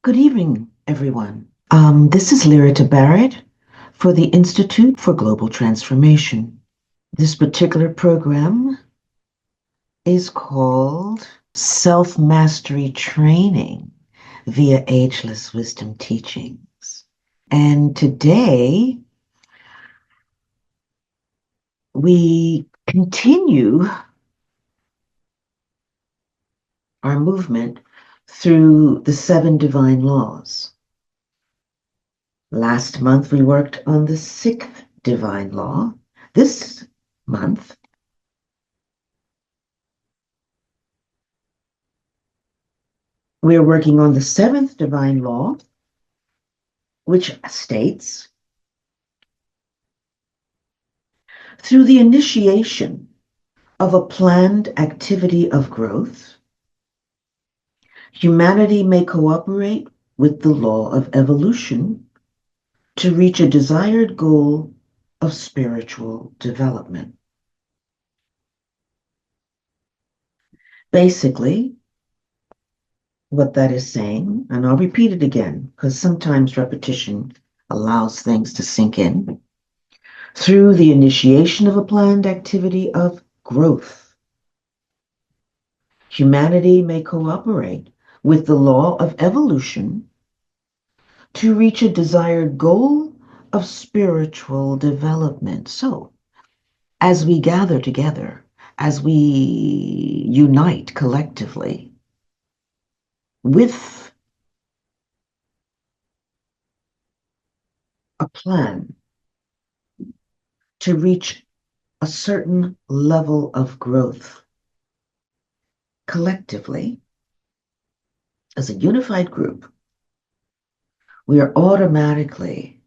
Good evening, everyone. This is Lyrita Barrett for the Institute for Global Transformation. This particular program is called Self-Mastery Training via Ageless Wisdom Teachings. And today we continue our movement through the 7 divine laws. Last month, we worked on the 6th divine law. This month, we're working on the 7th divine law, which states, through the initiation of a planned activity of growth, humanity may cooperate with the law of evolution to reach a desired goal of spiritual development. Basically, what that is saying, and I'll repeat it again, because sometimes repetition allows things to sink in. Through the initiation of a planned activity of growth, humanity may cooperate with the law of evolution to reach a desired goal of spiritual development. So, as we gather together, as we unite collectively with a plan to reach a certain level of growth collectively, as a unified group, we are automatically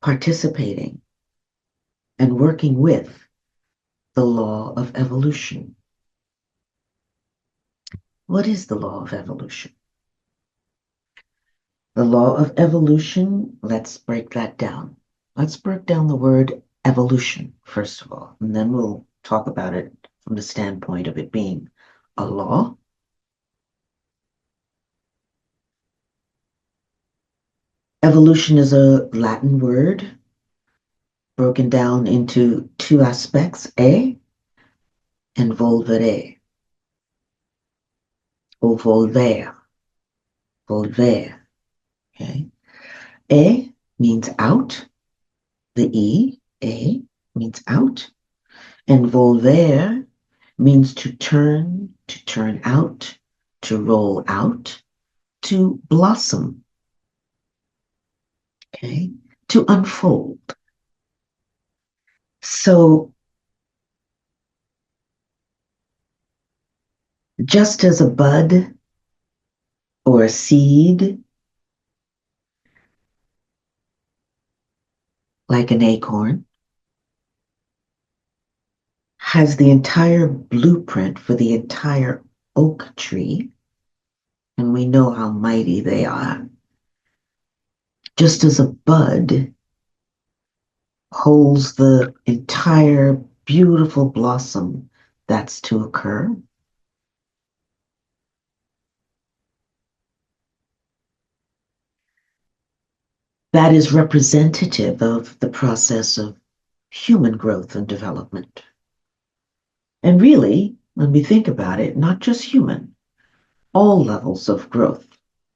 participating and working with the law of evolution. What is the law of evolution? The law of evolution, let's break that down. Let's break down the word evolution, first of all, and then we'll talk about it from the standpoint of it being a law. Evolution is a Latin word broken down into two aspects, e and volvere, or volver, okay? E means out, the e means out, and volver means to turn out, to roll out, to blossom, okay? To unfold. So, just as a bud or a seed, like an acorn, has the entire blueprint for the entire oak tree, and we know how mighty they are. Just as a bud holds the entire beautiful blossom that's to occur, that is representative of the process of human growth and development. And really, when we think about it, not just human, all levels of growth,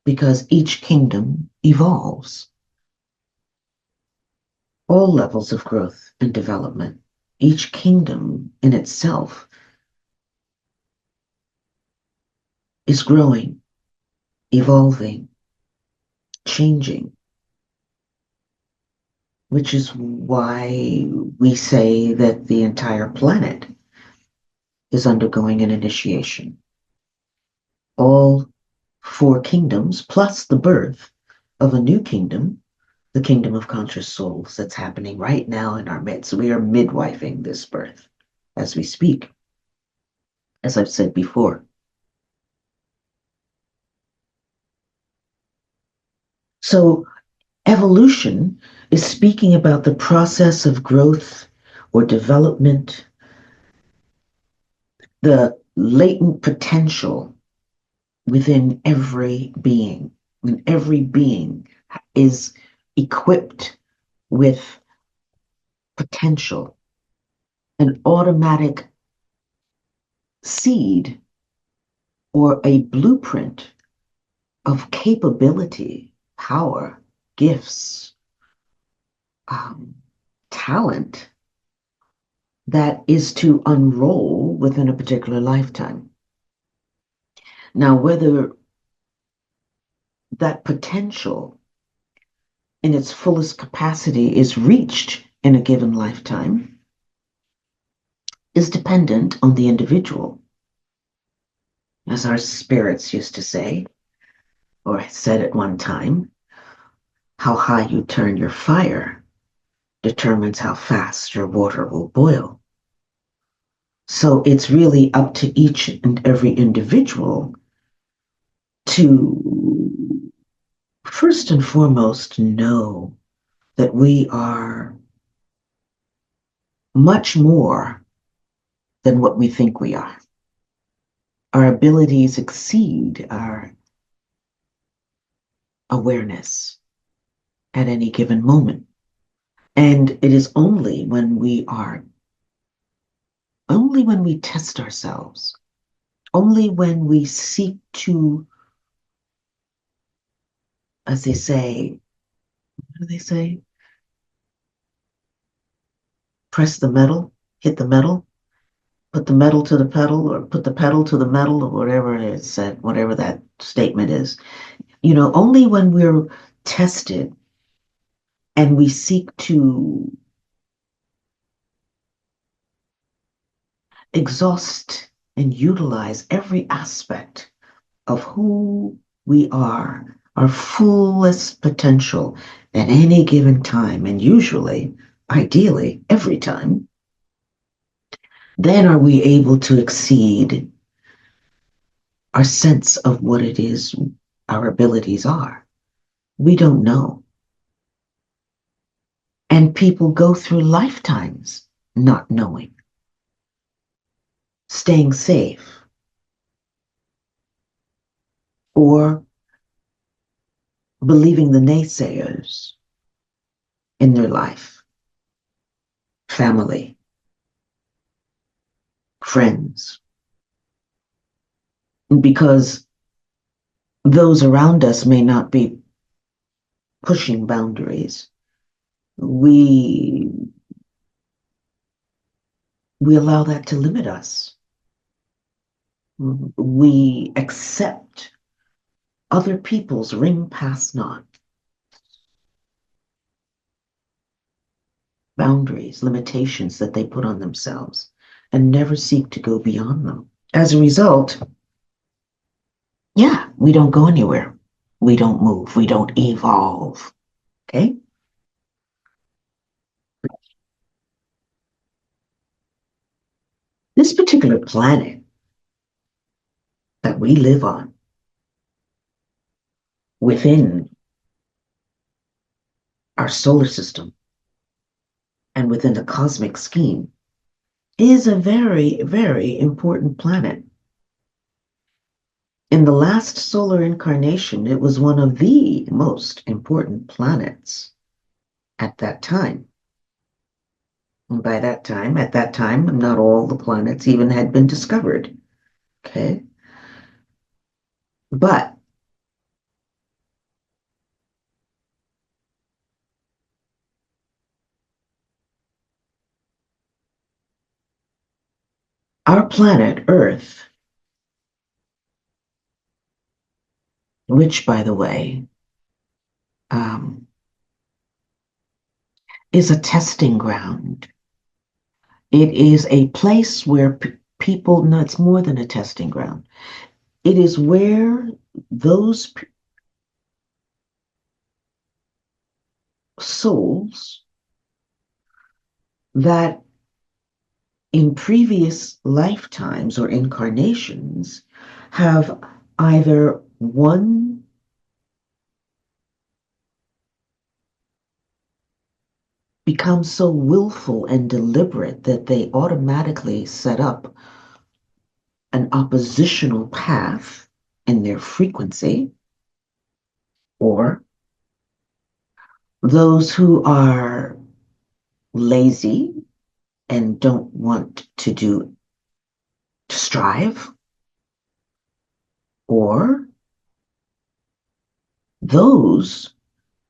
because each kingdom evolves. All levels of growth and development, each kingdom in itself is growing, evolving, changing, which is why we say that the entire planet is undergoing an initiation. All 4 kingdoms, plus the birth of a new kingdom, the kingdom of conscious souls that's happening right now in our midst. We are midwifing this birth as we speak, as I've said before. So evolution is speaking about the process of growth or development, the latent potential within every being. And every being is equipped with potential, an automatic seed or a blueprint of capability, power, gifts, um, talent that is to unroll within a particular lifetime. Now, whether that potential in its fullest capacity is reached in a given lifetime is dependent on the individual. As our spirits used to say, or said at one time, how high you turn your fire determines how fast your water will boil. So it's really up to each and every individual to first and foremost know that we are much more than what we think we are. Our abilities exceed our awareness at any given moment. And it is only when we test ourselves, only when we seek to, as they say, what do they say? Press the metal, hit the metal, put the metal to the pedal, or put the pedal to the metal, or whatever it is said, whatever that statement is. Only when we're tested and we seek to exhaust and utilize every aspect of who we are, our fullest potential at any given time, and usually, ideally, every time, then are we able to exceed our sense of what it is our abilities are. We don't know. And people go through lifetimes not knowing, staying safe, or believing the naysayers in their life, family, friends, because those around us may not be pushing boundaries. We allow that to limit us. We accept other people's ring pass not boundaries, limitations that they put on themselves, and never seek to go beyond them. As a result, yeah, we don't go anywhere. We don't move. We don't evolve. Okay? This particular planet that we live on within our solar system and within the cosmic scheme is a very, very important planet. In the last solar incarnation, it was one of the most important planets at that time. And by that time, at that time, not all the planets even had been discovered. Okay? But our planet, Earth, which, by the way, um, is a testing ground. It is a place where people, no, it's more than a testing ground. It is where those souls that in previous lifetimes or incarnations have either one become so willful and deliberate that they automatically set up an oppositional path in their frequency, or those who are lazy and don't want to strive, or those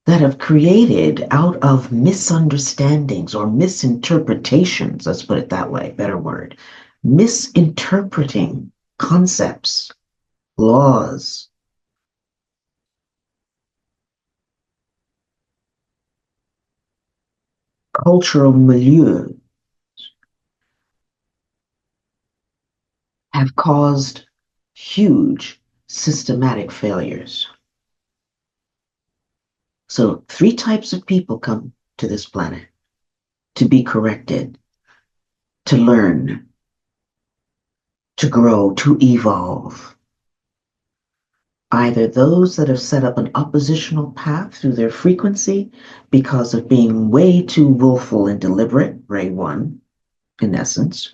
that have created out of misunderstandings or misinterpretations, let's put it that way, better word, misinterpreting concepts, laws, cultural milieu, have caused huge systematic failures. So, three types of people come to this planet to be corrected, to learn, to grow, to evolve. Either those that have set up an oppositional path through their frequency because of being way too willful and deliberate, Ray 1, in essence,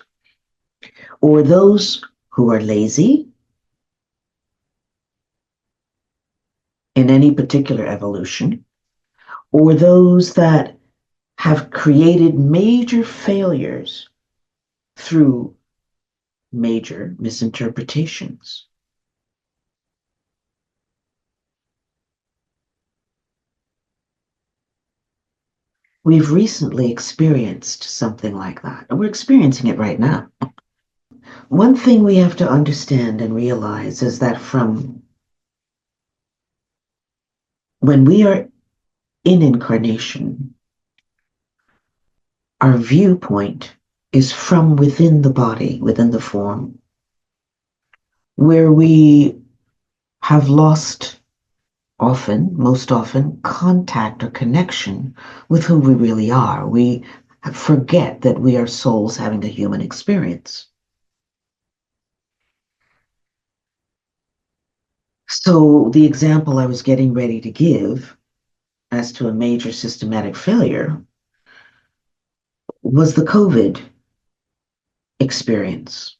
or those who are lazy in any particular evolution, or those that have created major failures through major misinterpretations. We've recently experienced something like that, and we're experiencing it right now. One thing we have to understand and realize is that from when we are in incarnation, our viewpoint is from within the body, within the form, where we have lost often, most often, contact or connection with who we really are. We forget that we are souls having a human experience. So the example I was getting ready to give as to a major systematic failure was the COVID experience.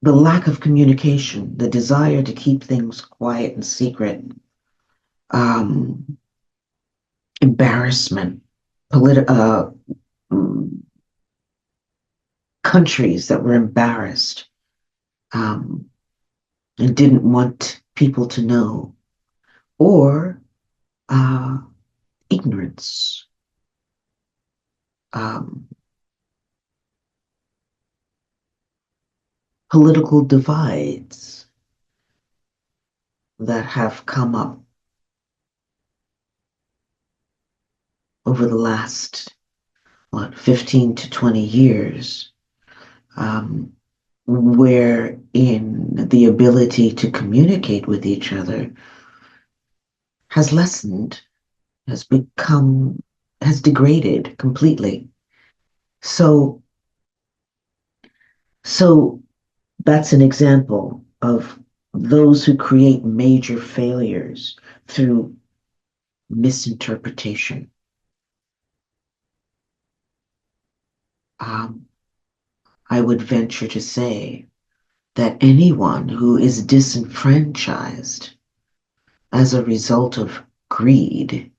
The lack of communication, the desire to keep things quiet and secret, um, embarrassment, mm, countries that were embarrassed um, and didn't want people to know, or uh, ignorance, um, political divides that have come up over the last, 15 to 20 years, um, wherein the ability to communicate with each other has lessened, has become, has degraded completely. So, so that's an example of those who create major failures through misinterpretation. Um, I would venture to say that anyone who is disenfranchised as a result of greed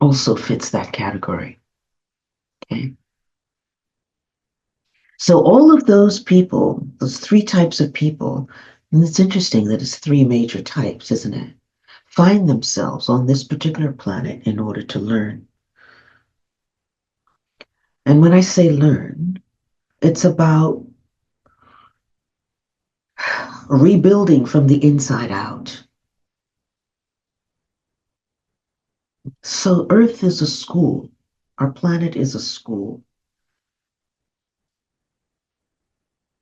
also fits that category. Okay. So all of those people, those three types of people, and it's interesting that it's three major types, isn't it? Find themselves on this particular planet in order to learn. And when I say learn, it's about rebuilding from the inside out. So Earth is a school. Our planet is a school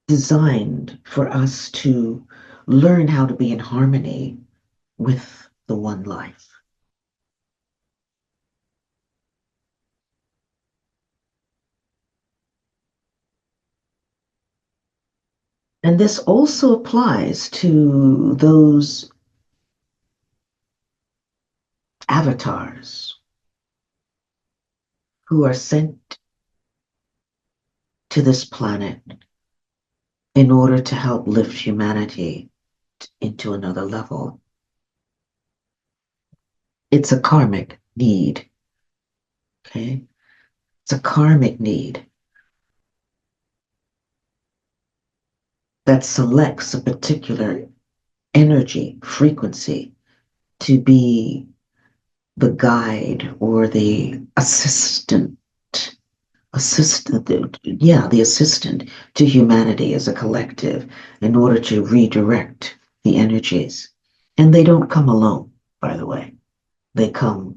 designed for us to learn how to be in harmony with the one life. And this also applies to those avatars who are sent to this planet in order to help lift humanity into another level. It's a karmic need, okay? It's a karmic need that selects a particular energy, frequency to be the guide or the the assistant to humanity as a collective in order to redirect the energies. And they don't come alone, by the way. They come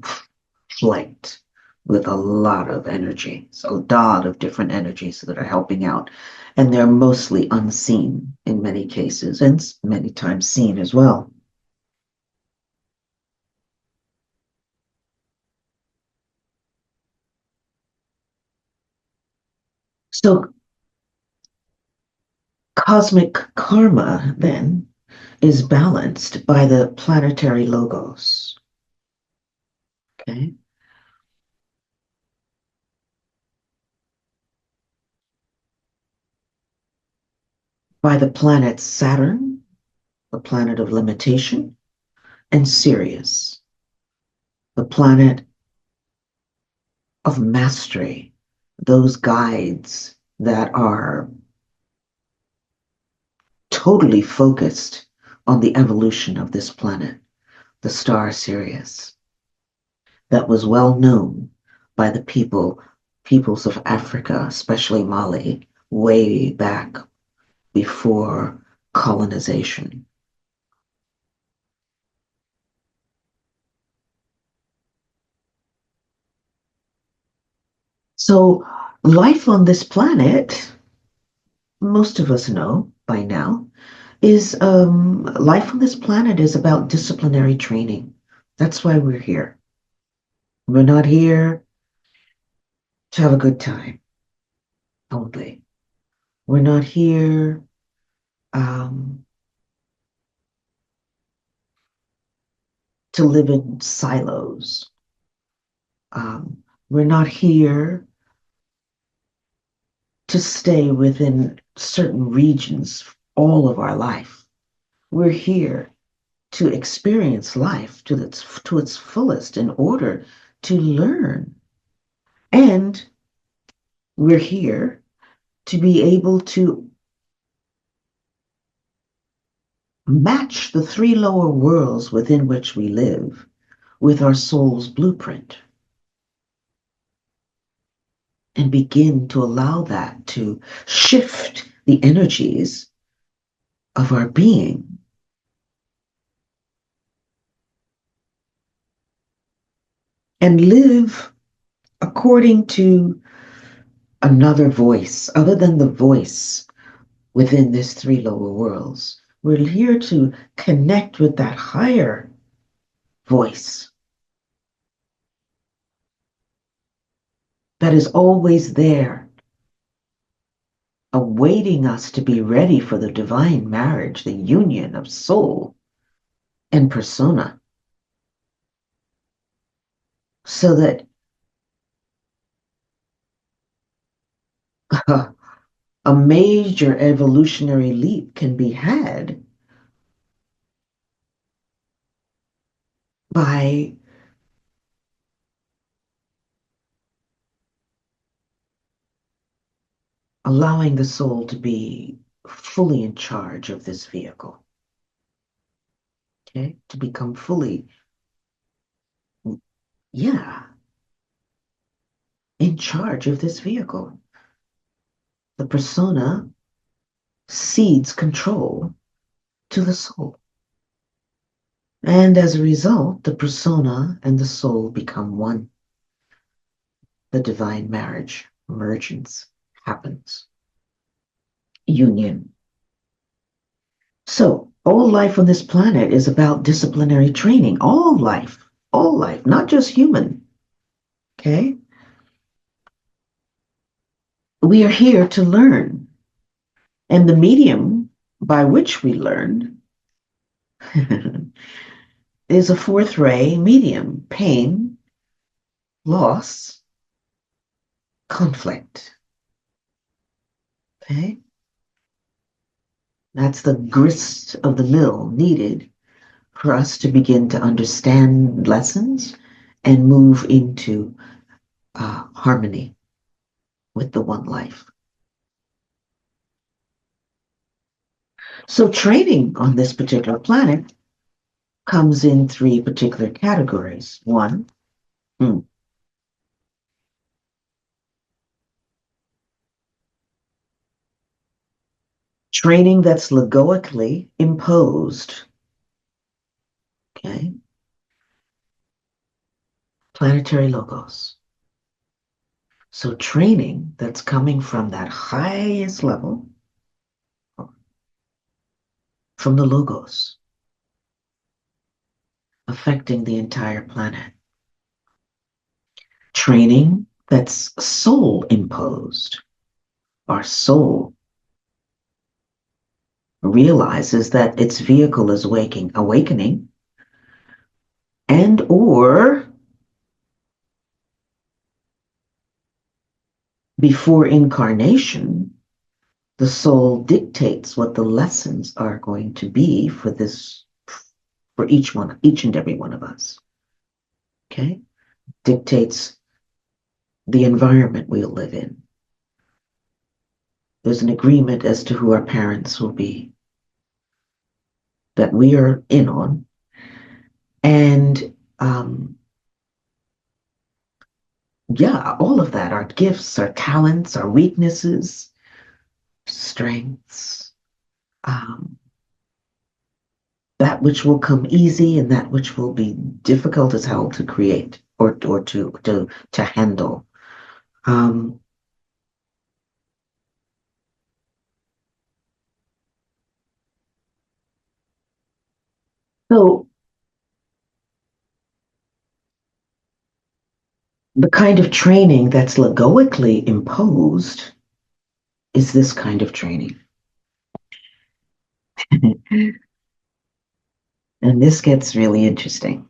flanked with a lot of energy, so a lot of different energies that are helping out. And they're mostly unseen in many cases, and many times seen as well. So cosmic karma then is balanced by the planetary logos. Okay. By the planets Saturn, the planet of limitation, and Sirius, the planet of mastery, those guides that are totally focused on the evolution of this planet, the star Sirius, that was well known by the peoples of Africa, especially Mali, way back before colonization. So life on this planet, most of us know by now, is life on this planet is about disciplinary training. That's why we're here. We're not here to have a good time only. We're not here um, to live in silos. We're not here to stay within certain regions all of our life. We're here to experience life to its fullest in order to learn. And we're here to be able to match the three lower worlds within which we live with our soul's blueprint and begin to allow that to shift the energies of our being and live according to another voice other than the voice within these three lower worlds. We're here to connect with that higher voice that is always there, awaiting us to be ready for the divine marriage, the union of soul and persona, so that a major evolutionary leap can be had by allowing the soul to be fully in charge of this vehicle. Okay, to become fully, yeah, in charge of this vehicle. The persona cedes control to the soul. And as a result, the persona and the soul become one. The divine marriage, emergence happens. Union. So, all life on this planet is about disciplinary training. All life, not just human. Okay? We are here to learn. And the medium by which we learn is a fourth ray medium: pain, loss, conflict. Okay? That's the grist of the mill needed for us to begin to understand lessons and move into harmony with the one life. So training on this particular planet comes in three particular categories. One, training that's logoically imposed. Okay? Planetary logos. So training that's coming from that highest level, from the logos, affecting the entire planet. Training that's soul imposed. Our soul realizes that its vehicle is awakening, and or before incarnation, the soul dictates what the lessons are going to be for each and every one of us. Okay? Dictates the environment we'll live in. There's an agreement as to who our parents will be that we are in on. And yeah, all of that, our gifts, our talents, our weaknesses, strengths, that which will come easy and that which will be difficult as hell to create or to handle. So the kind of training that's logoically imposed is this kind of training. And this gets really interesting.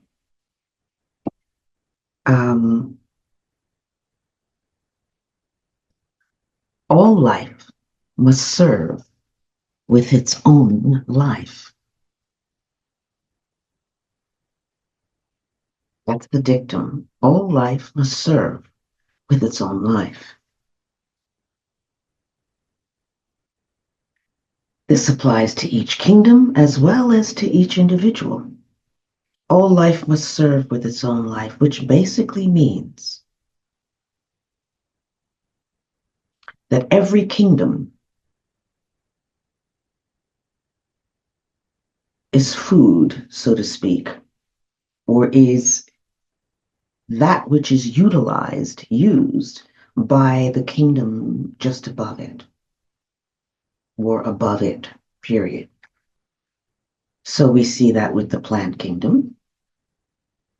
All life must serve with its own life. That's the dictum. All life must serve with its own life. This applies to each kingdom as well as to each individual. All life must serve with its own life, which basically means that every kingdom is food, so to speak, or is that which is used by the kingdom just above it, or above it, period. So we see that with the plant kingdom.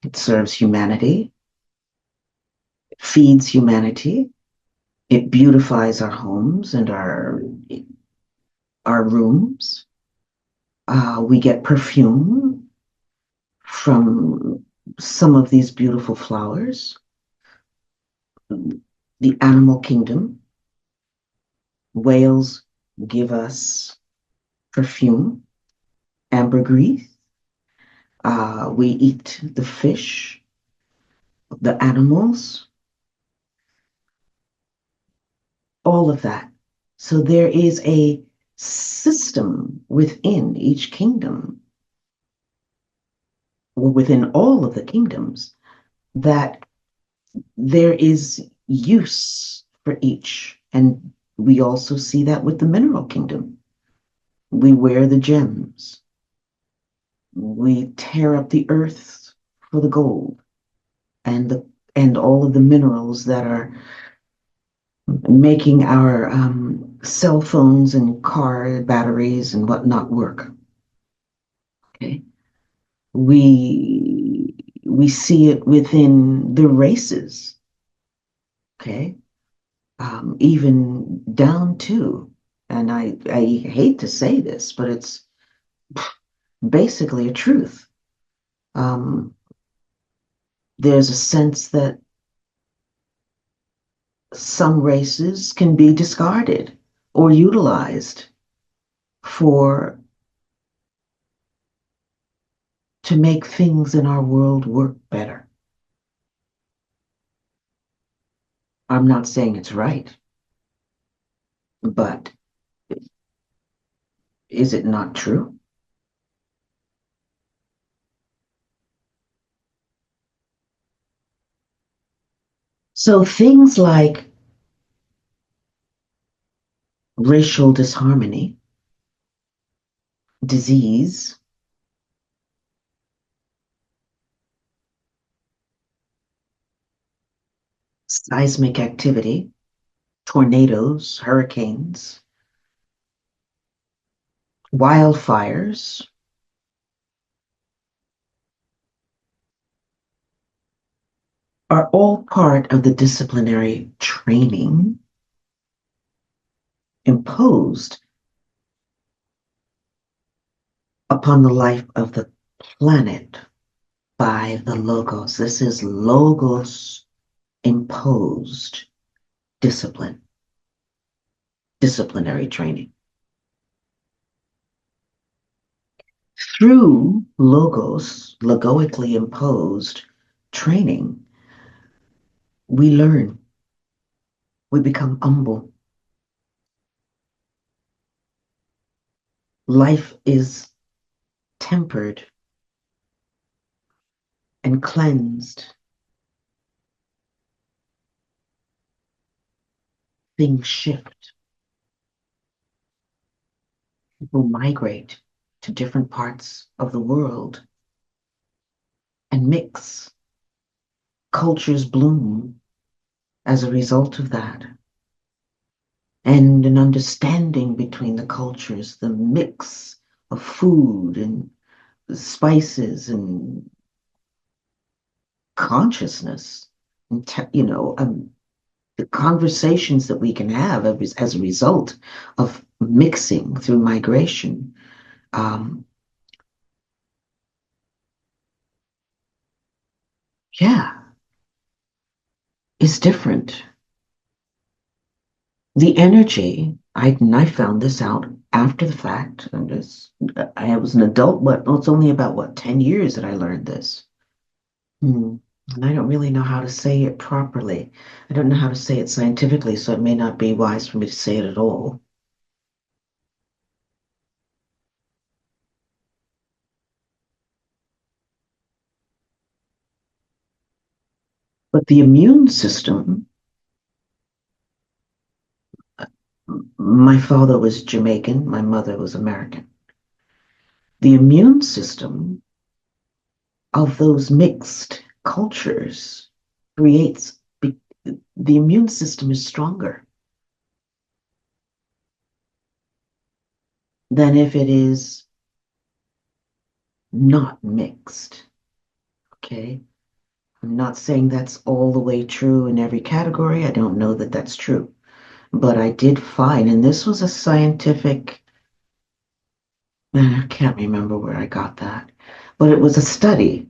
It serves humanity, it feeds humanity, it beautifies our homes and our rooms. We get perfume from some of these beautiful flowers. The animal kingdom, whales give us perfume, ambergris. We eat the fish, the animals, all of that. So there is a system within each kingdom, or within all of the kingdoms, that there is use for each. And we also see that with the mineral kingdom. We wear the gems. We tear up the earth for the gold and all of the minerals that are making our cell phones and car batteries and whatnot work. Okay, we see it within the races. Okay, even down to, and I hate to say this, but it's basically a truth. Um, there's a sense that some races can be discarded or utilized for to make things in our world work better. I'm not saying it's right, but is it not true? So things like racial disharmony, disease, seismic activity, tornadoes, hurricanes, wildfires are all part of the disciplinary training imposed upon the life of the planet by the logos. This is logos imposed discipline, disciplinary training. Through logos, logoically imposed training, we learn, we become humble. Life is tempered and cleansed. Things shift. People migrate to different parts of the world and mix. Cultures bloom as a result of that. And an understanding between the cultures, the mix of food and spices and consciousness, and the conversations that we can have as a result of mixing through migration. Um, yeah, is different. The energy, and I found this out after the fact. I was an adult, but it's only about 10 years that I learned this. Hmm. And I don't really know how to say it properly. I don't know how to say it scientifically, so it may not be wise for me to say it at all. But the immune system, my father was Jamaican, my mother was American. The immune system of those mixed cultures creates, the immune system is stronger than if it is not mixed. Okay. I'm not saying that's all the way true in every category. I don't know that that's true. But I did find, and this was a scientific, I can't remember where I got that, but it was a study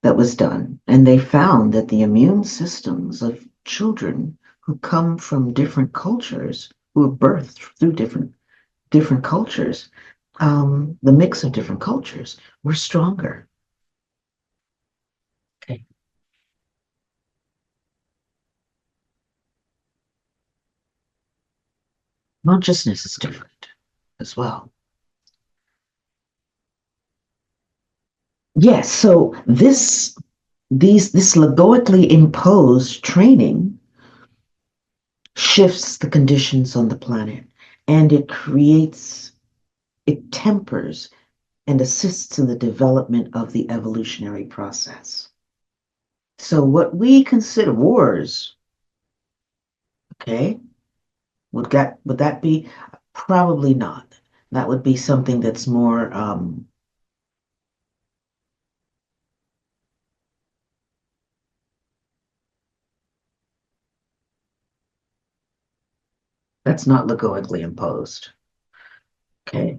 that was done, and they found that the immune systems of children who come from different cultures, who are birthed through different cultures, the mix of different cultures, were stronger. Okay. Consciousness is different as well. Yes, so this logoically imposed training shifts the conditions on the planet, and it tempers and assists in the development of the evolutionary process. So what we consider wars, okay, would that be? Probably not. That would be something that's more that's not logoically imposed. Okay.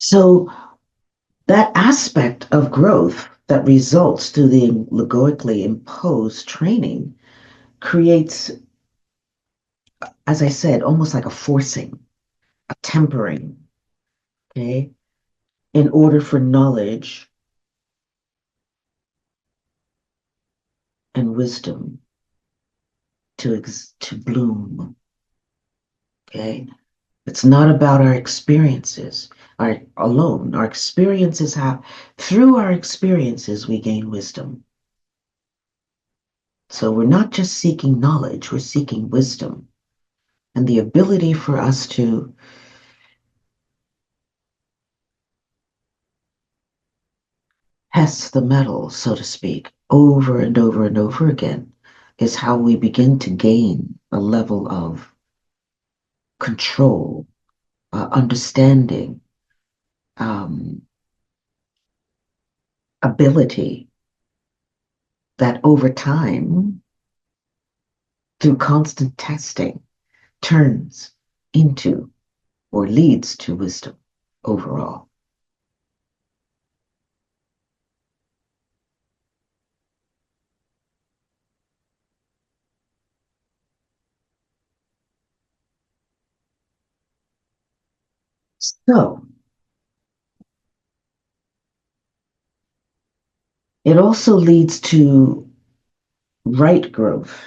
So that aspect of growth that results through the logoically imposed training creates, as I said, almost like a forcing, a tempering, okay, in order for knowledge and wisdom to bloom, okay? It's not about our experiences our, alone. Our experiences have, through our experiences, we gain wisdom. So we're not just seeking knowledge, we're seeking wisdom and the ability for us to test the metal, so to speak, over and over and over again is how we begin to gain a level of control, understanding, um, ability that over time, through constant testing, turns into or leads to wisdom overall. So it also leads to right growth.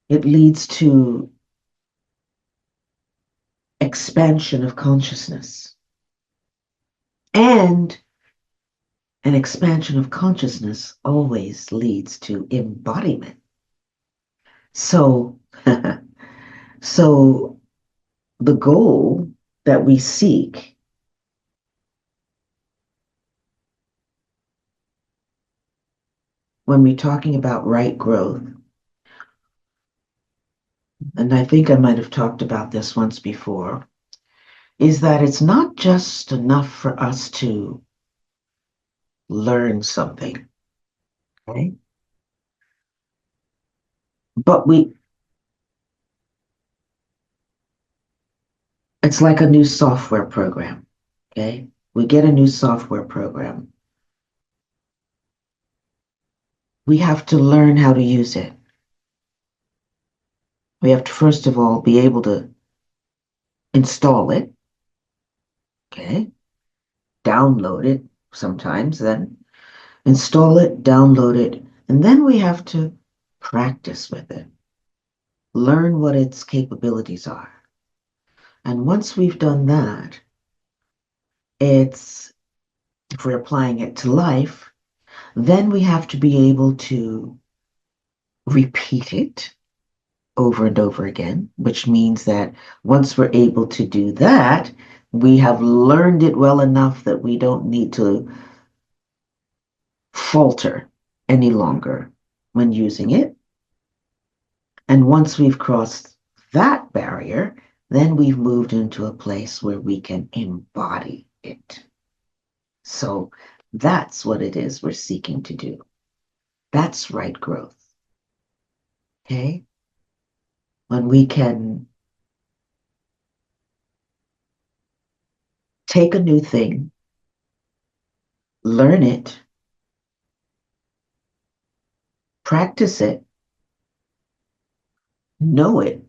It leads to expansion of consciousness. And an expansion of consciousness always leads to embodiment. So, so the goal that we seek when we're talking about right growth, and I think I might have talked about this once before, is that it's not just enough for us to learn something, okay? But it's like a new software program, okay? We get a new software program. We have to learn how to use it. We have to, first of all, be able to install it, okay? Download it sometimes, then install it, download it, and then we have to practice with it, learn what its capabilities are. And once we've done that, it's, if we're applying it to life, then we have to be able to repeat it over and over again, which means that once we're able to do that, we have learned it well enough that we don't need to falter any longer when using it. And once we've crossed that barrier, then we've moved into a place where we can embody it. So that's what it is we're seeking to do. That's right growth. Okay? When we can take a new thing, learn it, practice it, know it,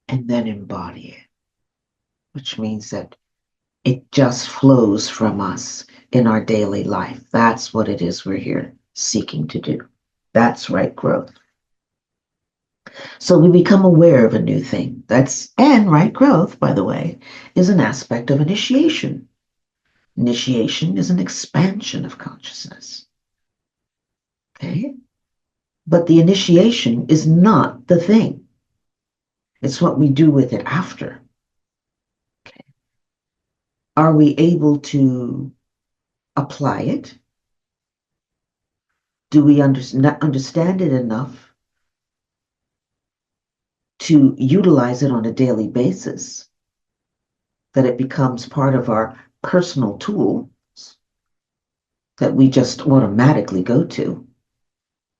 and then embody it, which means that it just flows from us in our daily life. That's what it is we're here seeking to do. That's right growth. So we become aware of a new thing. And right growth, by the way, is an aspect of initiation. Initiation is an expansion of consciousness. Okay? But the initiation is not the thing. It's what we do with it after. Okay? Are we able to apply it? Do we understand it enough to utilize it on a daily basis that it becomes part of our personal tools that we just automatically go to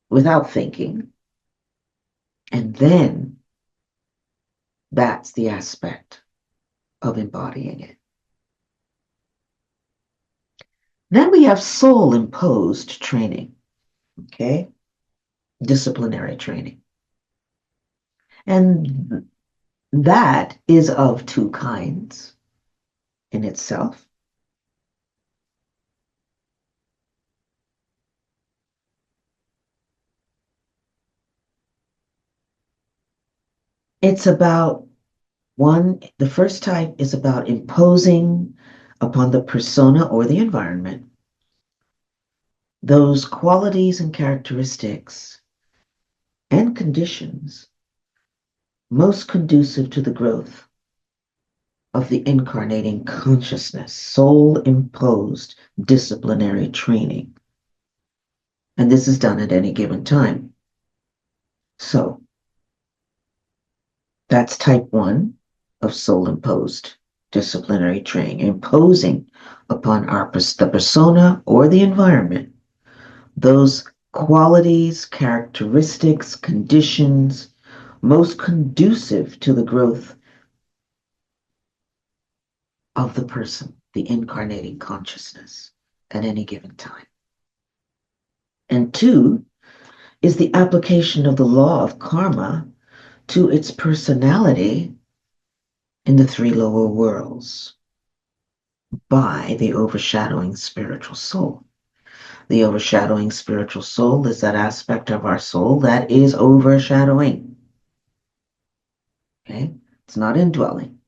without thinking? And then that's the aspect of embodying it. Then we have soul imposed training, okay? Disciplinary training. And that is of two kinds in itself. It's about one, the first type is about imposing upon the persona or the environment those qualities and characteristics and conditions most conducive to the growth of the incarnating consciousness, soul imposed disciplinary training. And this is done at any given time. So that's type one of soul imposed disciplinary training, imposing upon the persona or the environment those qualities, characteristics, conditions most conducive to the growth of the person, the incarnating consciousness at any given time. And two is the application of the law of karma to its personality in the three lower worlds by the overshadowing spiritual soul. The overshadowing spiritual soul is that aspect of our soul that is overshadowing. Okay? It's not indwelling,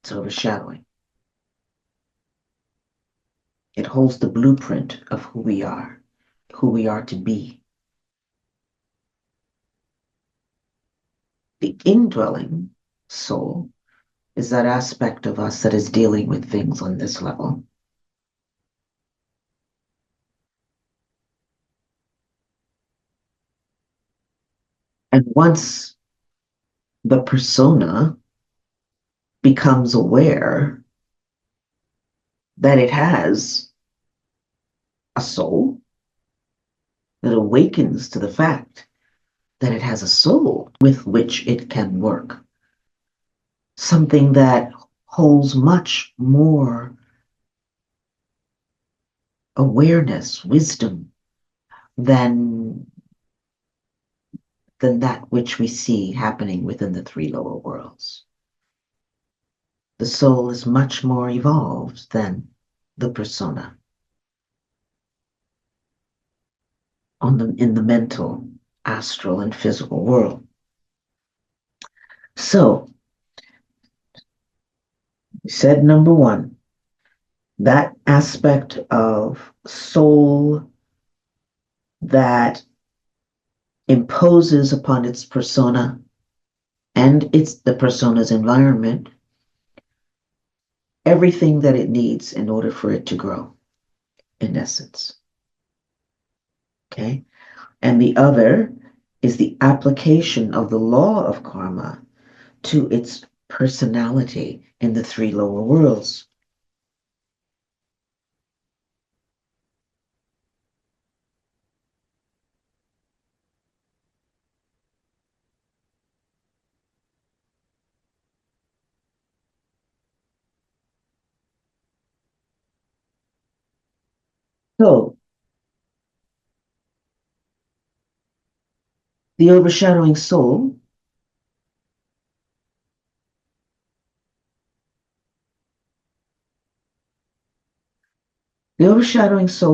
it's overshadowing. It holds the blueprint of who we are to be. The indwelling soul is that aspect of us that is dealing with things on this level. And once the persona becomes aware that it has a soul, that awakens to the fact that it has a soul with which it can work, something that holds much more awareness, wisdom than that which we see happening within the three lower worlds. The soul is much more evolved than the persona in the mental, astral, and physical world. So, we said number one, that aspect of soul that imposes upon its persona and the persona's environment everything that it needs in order for it to grow, in essence. Okay? And the other is the application of the law of karma to its personality in the three lower worlds. So, the overshadowing soul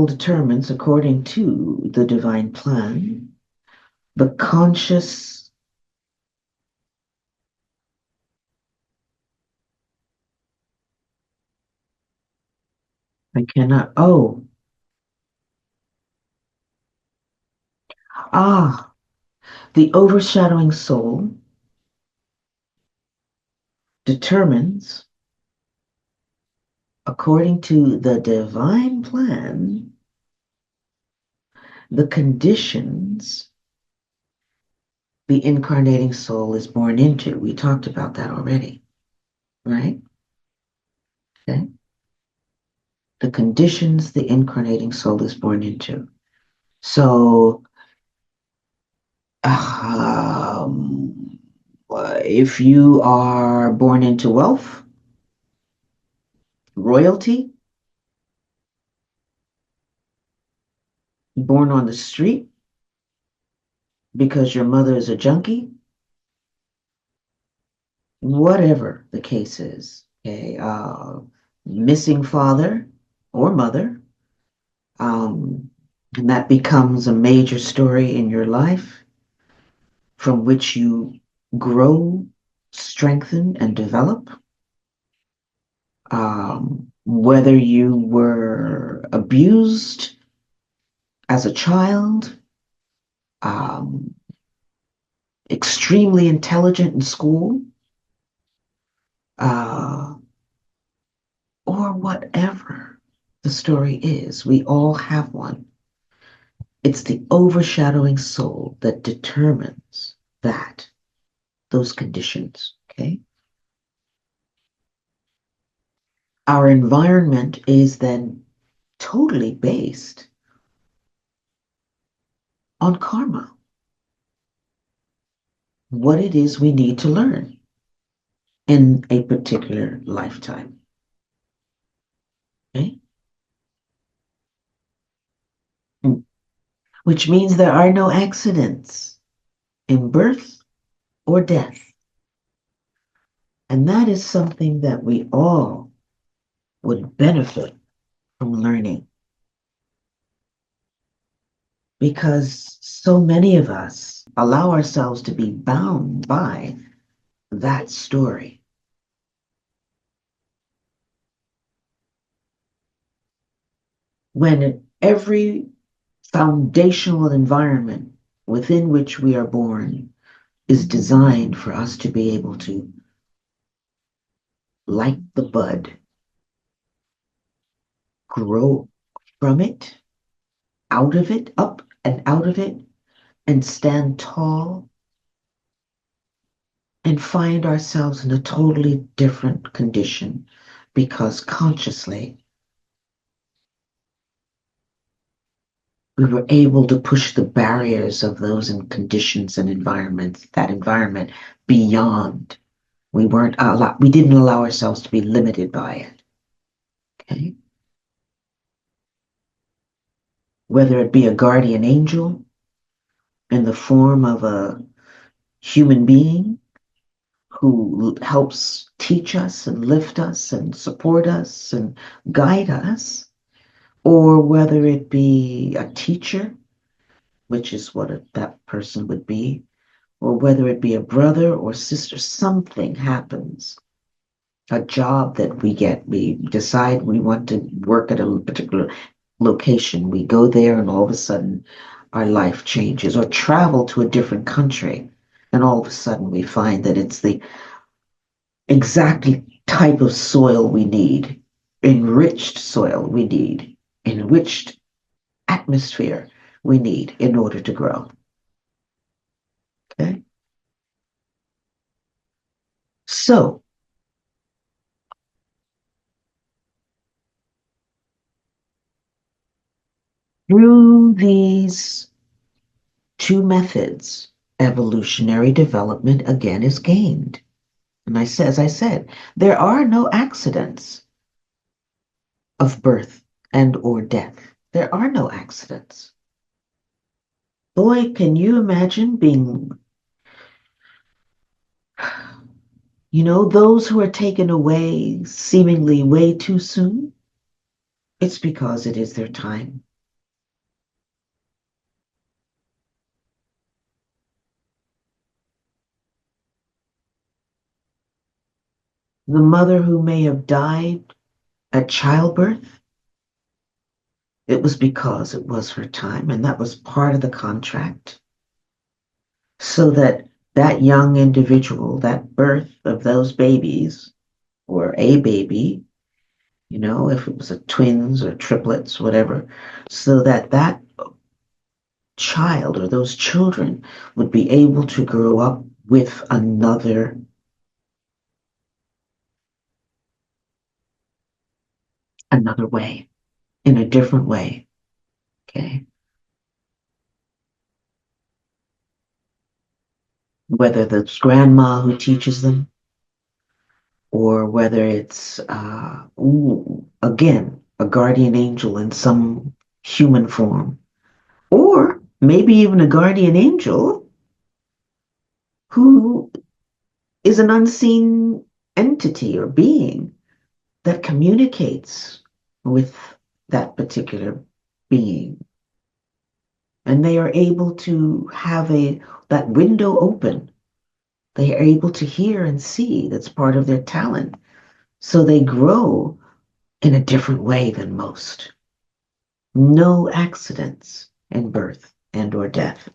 determines, according to the divine plan, the conscious I cannot. Oh, ah, the overshadowing soul determines, according to the divine plan, the conditions the incarnating soul is born into. We talked about that already, right? Okay. The conditions the incarnating soul is born into. So Um, if you are born into wealth, royalty, born on the street because your mother is a junkie, whatever the case is, okay, missing father or mother, um, and that becomes a major story in your life from which you grow, strengthen, and develop. Whether you were abused as a child, um, extremely intelligent in school, uh, or whatever the story is, we all have one. It's the overshadowing soul that determines that, those conditions, okay? Our environment is then totally based on karma, what it is we need to learn in a particular lifetime, okay? Mm. Which means there are no accidents in birth or death. And that is something that we all would benefit from learning because so many of us allow ourselves to be bound by that story. When every foundational environment within which we are born is designed for us to be able to, like the bud, grow from it, out of it, up and out of it, and stand tall and find ourselves in a totally different condition because consciously we were able to push the barriers of those conditions and environments, that environment beyond. We didn't allow ourselves to be limited by it. Okay. Whether it be a guardian angel in the form of a human being who helps teach us and lift us and support us and guide us, or whether it be a teacher, which is what that person would be, or whether it be a brother or sister, something happens. A job that we get, we decide we want to work at a particular location. We go there and all of a sudden our life changes, or travel to a different country. And all of a sudden we find that it's the exactly type of soil we need, enriched soil we need, enriched atmosphere we need in order to grow. Okay. So through these two methods, evolutionary development again is gained. And as I said, there are no accidents of birth and or death. There are no accidents. Boy, can you imagine being, those who are taken away seemingly way too soon? It's because it is their time. The mother who may have died at childbirth, it was because it was her time, and that was part of the contract. So that that young individual, that birth of those babies, or a baby, if it was a twins or triplets, whatever, so that that child or those children would be able to grow up with another way, in a different way. Okay. whether it's grandma who teaches them, or whether it's, again, a guardian angel in some human form, or maybe even a guardian angel who is an unseen entity or being that communicates with that particular being. And they are able to have that window open. They are able to hear and see. That's part of their talent. So they grow in a different way than most. No accidents in birth and or death.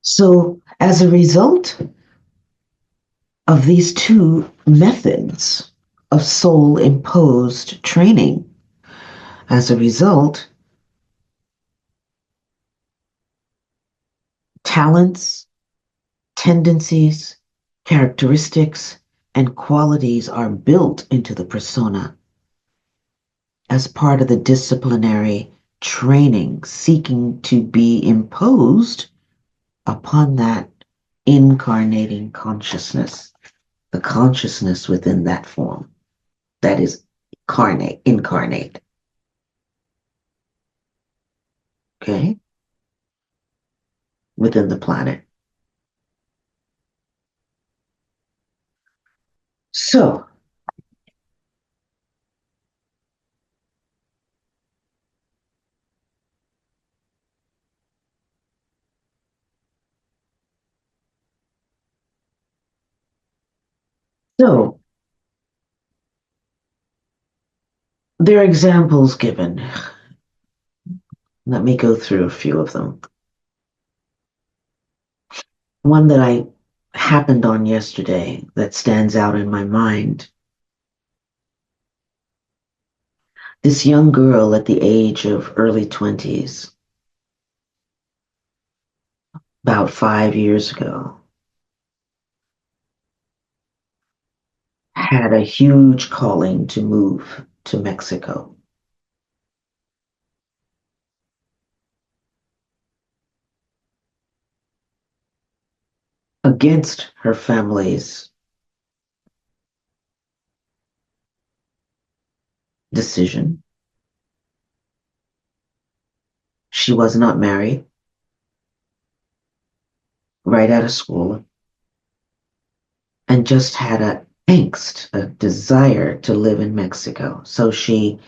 So as a result of these two methods of soul imposed training, as a result, talents, tendencies, characteristics, and qualities are built into the persona as part of the disciplinary training seeking to be imposed upon that incarnating consciousness, the consciousness within that form that is incarnate. Okay, within the planet. So, so there are examples given. Let me go through a few of them. One that I happened on yesterday that stands out in my mind. This young girl at the age of early 20s, about 5 years ago, had a huge calling to move to Mexico. Against her family's decision. She was not married, right out of school, and just had a angst, a desire to live in Mexico. So she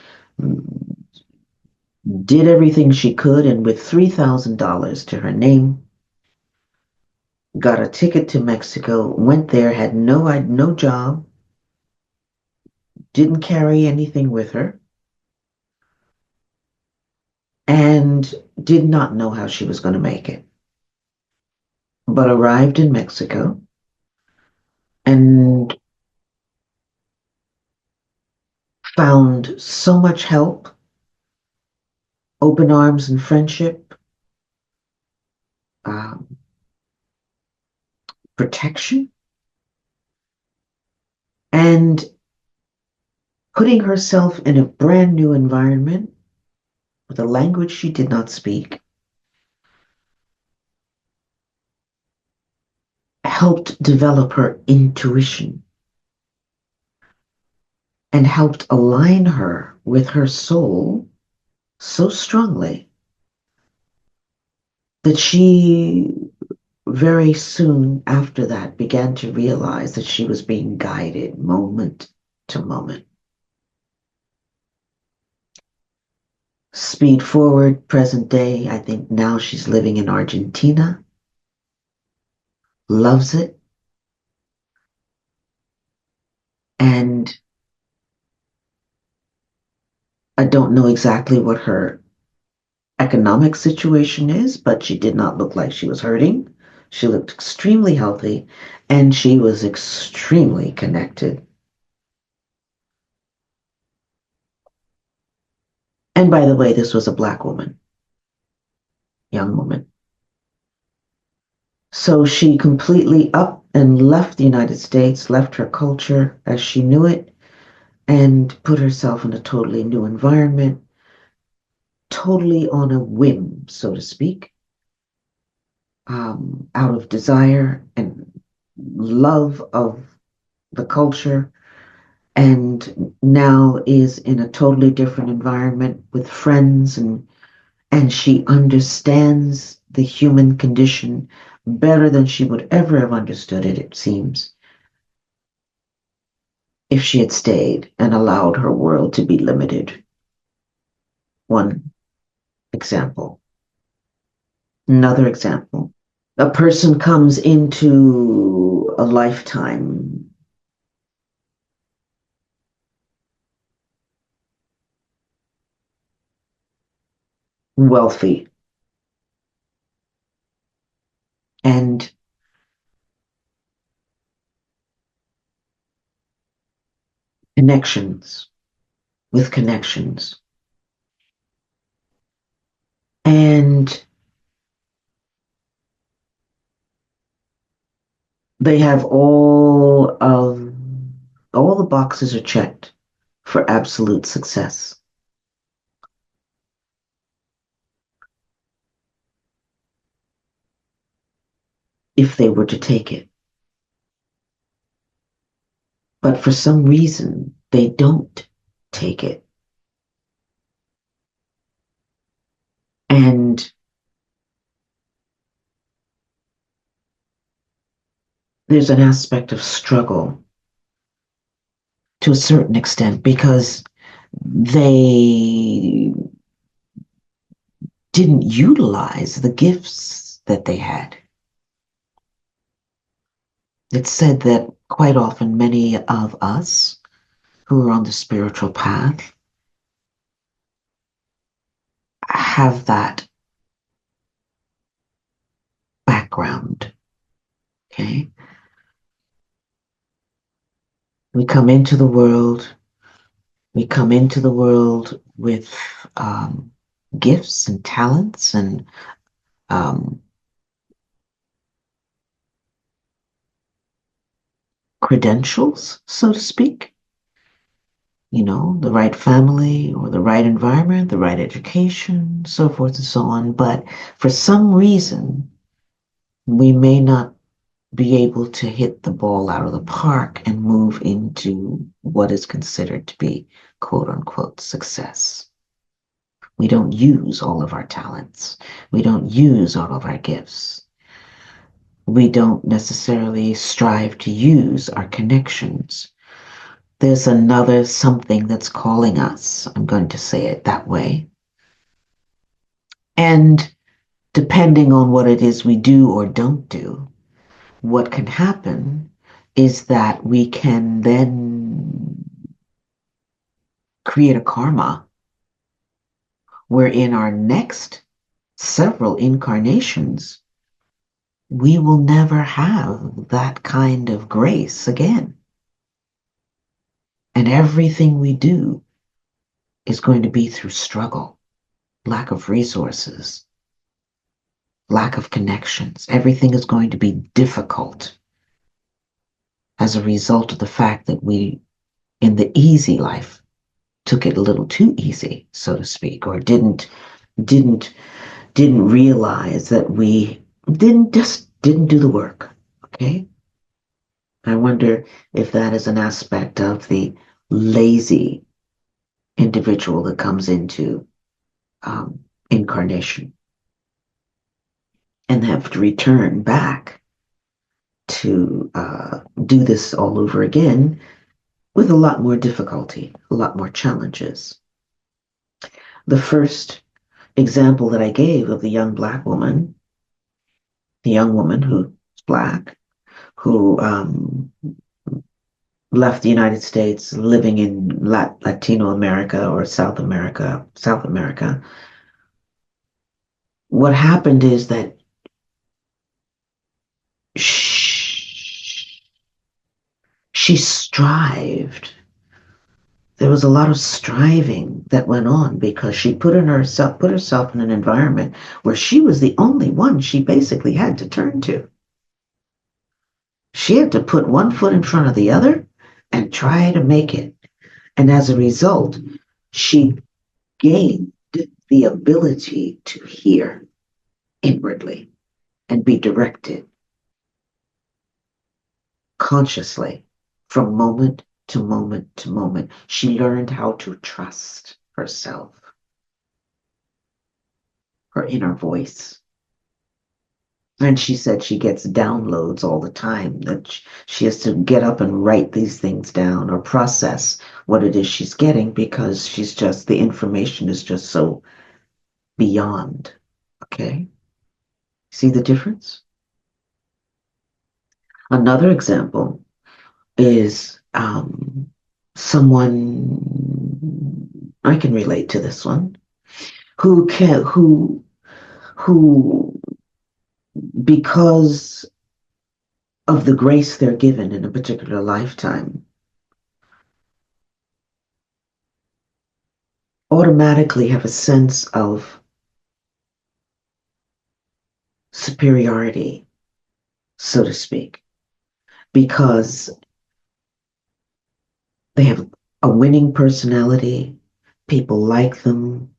did everything she could, and with $3,000 to her name, got a ticket to Mexico, went there, had no job, didn't carry anything with her, and did not know how she was going to make it. But arrived in Mexico and found so much help, open arms and friendship, um, protection, and putting herself in a brand new environment with a language she did not speak helped develop her intuition and helped align her with her soul so strongly that she very soon after that began to realize that she was being guided moment to moment. Speed forward, present day, I think now she's living in Argentina, loves it, and I don't know exactly what her economic situation is, but she did not look like she was hurting. She looked extremely healthy, and she was extremely connected. And by the way, this was a Black woman, young woman. So she completely up and left the United States, left her culture as she knew it, and put herself in a totally new environment, totally on a whim, so to speak, out of desire and love of the culture, and now is in a totally different environment with friends, and she understands the human condition better than she would ever have understood it, it seems, if she had stayed and allowed her world to be limited. One example. Another example. A person comes into a lifetime wealthy and connections with connections. And they have all the boxes are checked for absolute success. If they were to take it. But for some reason, they don't take it. And there's an aspect of struggle to a certain extent because they didn't utilize the gifts that they had. It's said that quite often many of us who are on the spiritual path have that background. Okay. We come into the world, with gifts and talents and um, credentials, so to speak. You know, the right family or the right environment, the right education, so forth and so on. But for some reason, we may not be able to hit the ball out of the park and move into what is considered to be quote unquote success. We don't use all of our talents. We don't use all of our gifts. We don't necessarily strive to use our connections. There's another something that's calling us. I'm going to say it that way. And depending on what it is we do or don't do, what can happen is that we can then create a karma where in our next several incarnations, we will never have that kind of grace again. And everything we do is going to be through struggle, lack of resources, lack of connections. Everything is going to be difficult as a result of the fact that we, in the easy life, took it a little too easy, so to speak, or didn't realize that we didn't do the work. Okay. I wonder if that is an aspect of the lazy individual that comes into incarnation and have to return back to do this all over again with a lot more difficulty, a lot more challenges. The first example that I gave of the young woman who's black, who left the United States, living in Latino America or South America. What happened is that she strived. There was a lot of striving that went on because she put herself in an environment where she was the only one she basically had to turn to. She had to put one foot in front of the other and try to make it. And as a result, she gained the ability to hear inwardly and be directed consciously from moment to moment to moment. She learned how to trust herself, her inner voice. And she said she gets downloads all the time, that she has to get up and write these things down or process what it is she's getting, because the information is just so beyond. Okay? See the difference? Another example is someone, I can relate to this one, who because of the grace they're given in a particular lifetime, automatically have a sense of superiority, so to speak, because they have a winning personality, people like them,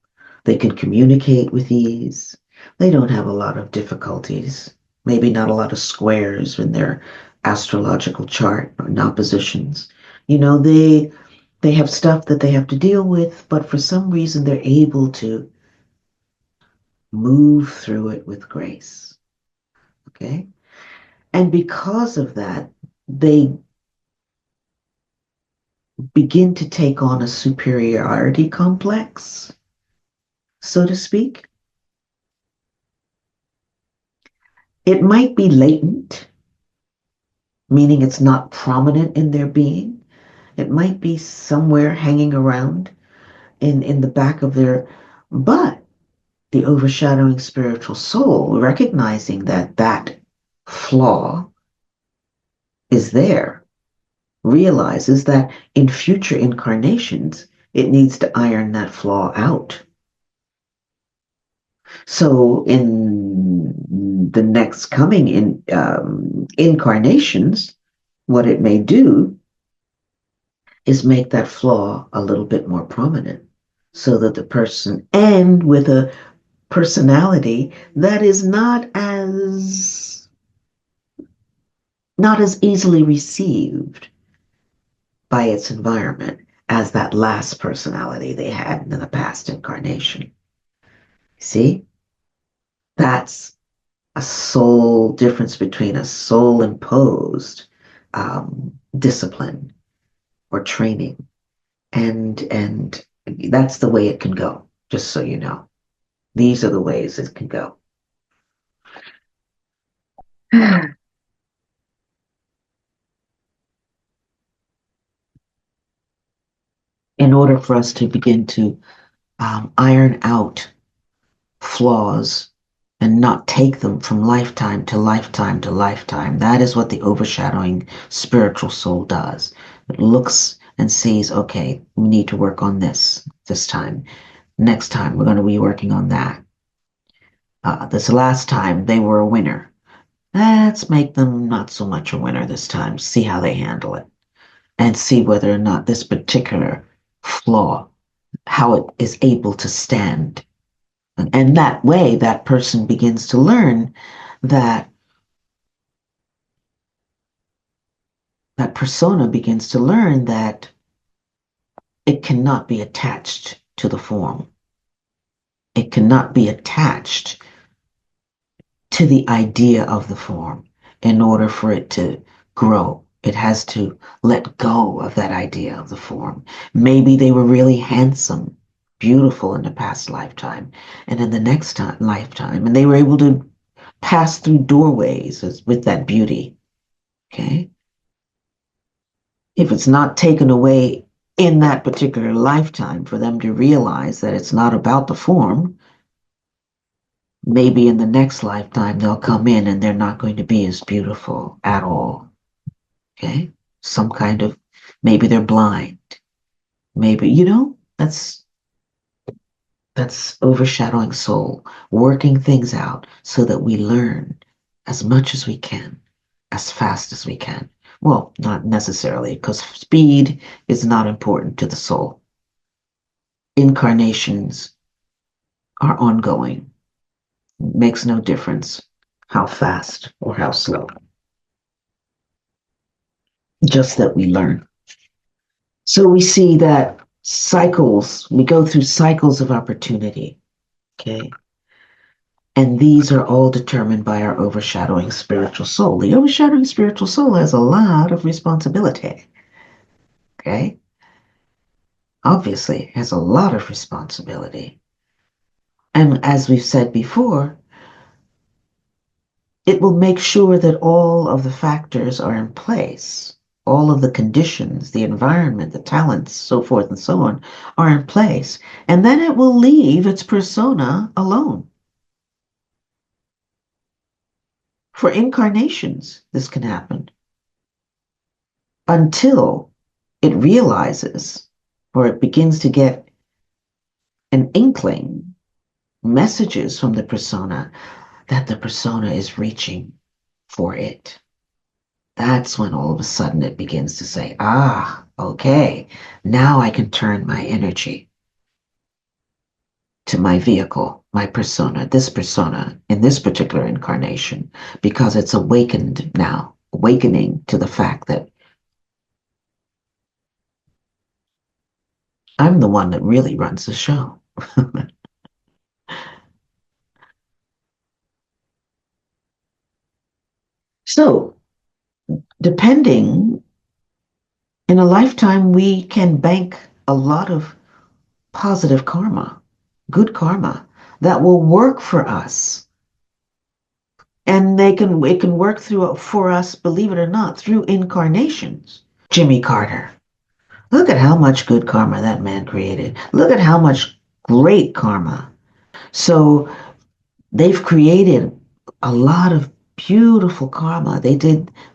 they can communicate with ease, they don't have a lot of difficulties, maybe not a lot of squares in their astrological chart or in oppositions. They have stuff that they have to deal with, but for some reason they're able to move through it with grace. Okay? And because of that, they begin to take on a superiority complex, so to speak. It might be latent, meaning it's not prominent in their being. It might be somewhere hanging around in the back of their, but the overshadowing spiritual soul, recognizing that flaw is there, realizes that in future incarnations, it needs to iron that flaw out. So in the next coming incarnations, what it may do is make that flaw a little bit more prominent, so that the person, and with a personality that is not as easily received by its environment as that last personality they had in the past incarnation. See? That's a soul difference between a soul imposed discipline or training, and that's the way it can go, just so you know. These are the ways it can go. In order for us to begin to iron out flaws and not take them from lifetime to lifetime to lifetime. That is what the overshadowing spiritual soul does. It looks and sees, okay, we need to work on this time. Next time, we're going to be working on that. This last time, they were a winner. Let's make them not so much a winner this time, see how they handle it, and see whether or not this particular flaw, how it is able to stand. And that way, that person begins to learn that that persona begins to learn that it cannot be attached to the form. It cannot be attached to the idea of the form in order for it to grow. It has to let go of that idea of the form. Maybe they were really handsome, beautiful in the past lifetime, and in the next lifetime, and they were able to pass through doorways with that beauty. Okay? If it's not taken away in that particular lifetime for them to realize that it's not about the form, maybe in the next lifetime they'll come in and they're not going to be as beautiful at all. Okay? Some kind of, maybe they're blind. Maybe, that's overshadowing soul, working things out so that we learn as much as we can, as fast as we can. Well, not necessarily, because speed is not important to the soul. Incarnations are ongoing. It makes no difference how fast or how slow. Just that we learn. So we see that cycles, we go through cycles of opportunity. Okay. And these are all determined by our overshadowing spiritual soul. The overshadowing spiritual soul has a lot of responsibility. Okay. Obviously, it has a lot of responsibility. And as we've said before, it will make sure that all of the factors are in place. All of the conditions, the environment, the talents, so forth and so on, are in place. And then it will leave its persona alone. For incarnations, this can happen until it realizes or it begins to get an inkling, messages from the persona that the persona is reaching for it. That's when all of a sudden it begins to say, ah, okay, now I can turn my energy to my vehicle, my persona, this persona in this particular incarnation, because it's awakened now, awakening to the fact that I'm the one that really runs the show. So, depending in a lifetime, we can bank a lot of positive karma, good karma that will work for us. And it can work through for us, believe it or not, through incarnations. Jimmy Carter. Look at how much good karma that man created. Look at how much great karma. So they've created a lot of beautiful karma.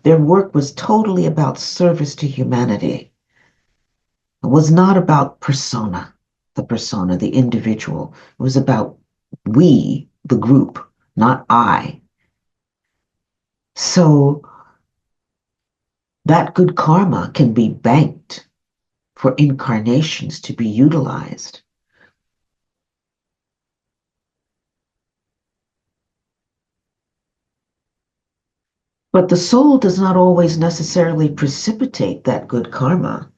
Their work was totally about service to humanity. It was not about persona, the individual. It was about we, the group, not I. So that good karma can be banked for incarnations to be utilized. But the soul does not always necessarily precipitate that good karma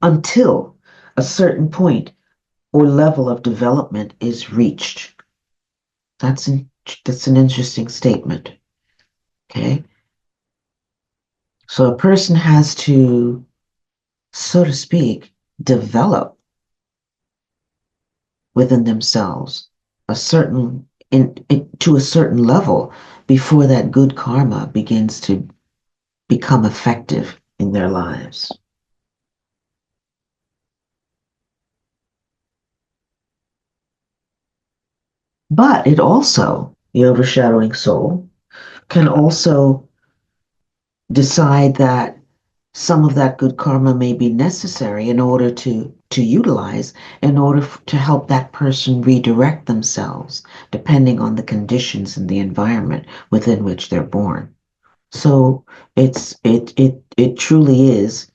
until a certain point or level of development is reached. That's an interesting statement. Okay. So a person has to, so to speak, develop within themselves a certain to a certain level before that good karma begins to become effective in their lives. But it also, the overshadowing soul, can also decide that some of that good karma may be necessary in order to utilize in order to help that person redirect themselves depending on the conditions and the environment within which they're born. So it truly is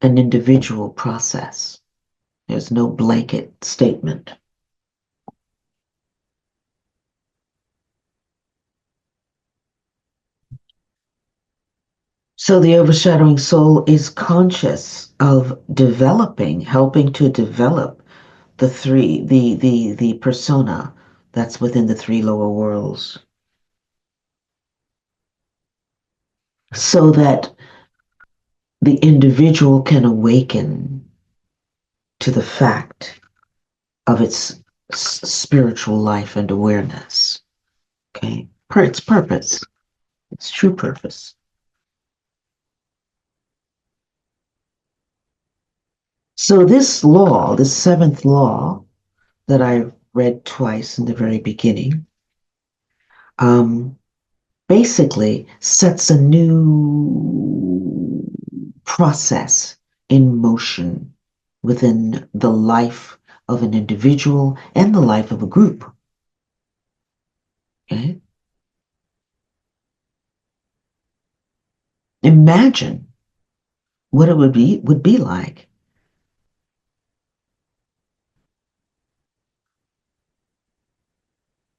an individual process. There's no blanket statement. So the overshadowing soul is conscious of developing, helping to develop the persona that's within the three lower worlds, so that the individual can awaken to the fact of its spiritual life and awareness. Okay, per its purpose, its true purpose. So this law, this seventh law that I read twice in the very beginning, um, basically sets a new process in motion within the life of an individual and the life of a group. Okay? Imagine what it would be like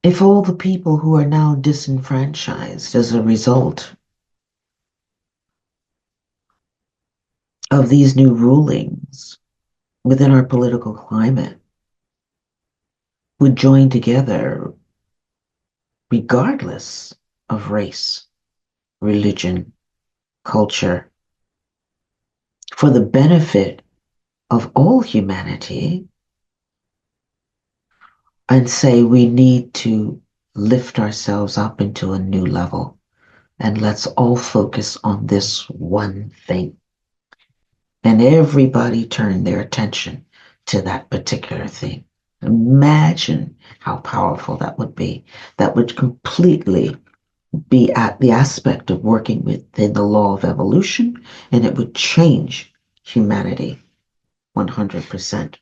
if all the people who are now disenfranchised as a result of these new rulings within our political climate would join together regardless of race, religion, culture, for the benefit of all humanity, and say we need to lift ourselves up into a new level, and let's all focus on this one thing. And everybody turn their attention to that particular thing. Imagine how powerful that would be. That would completely be at the aspect of working within the law of evolution, and it would change humanity 100%.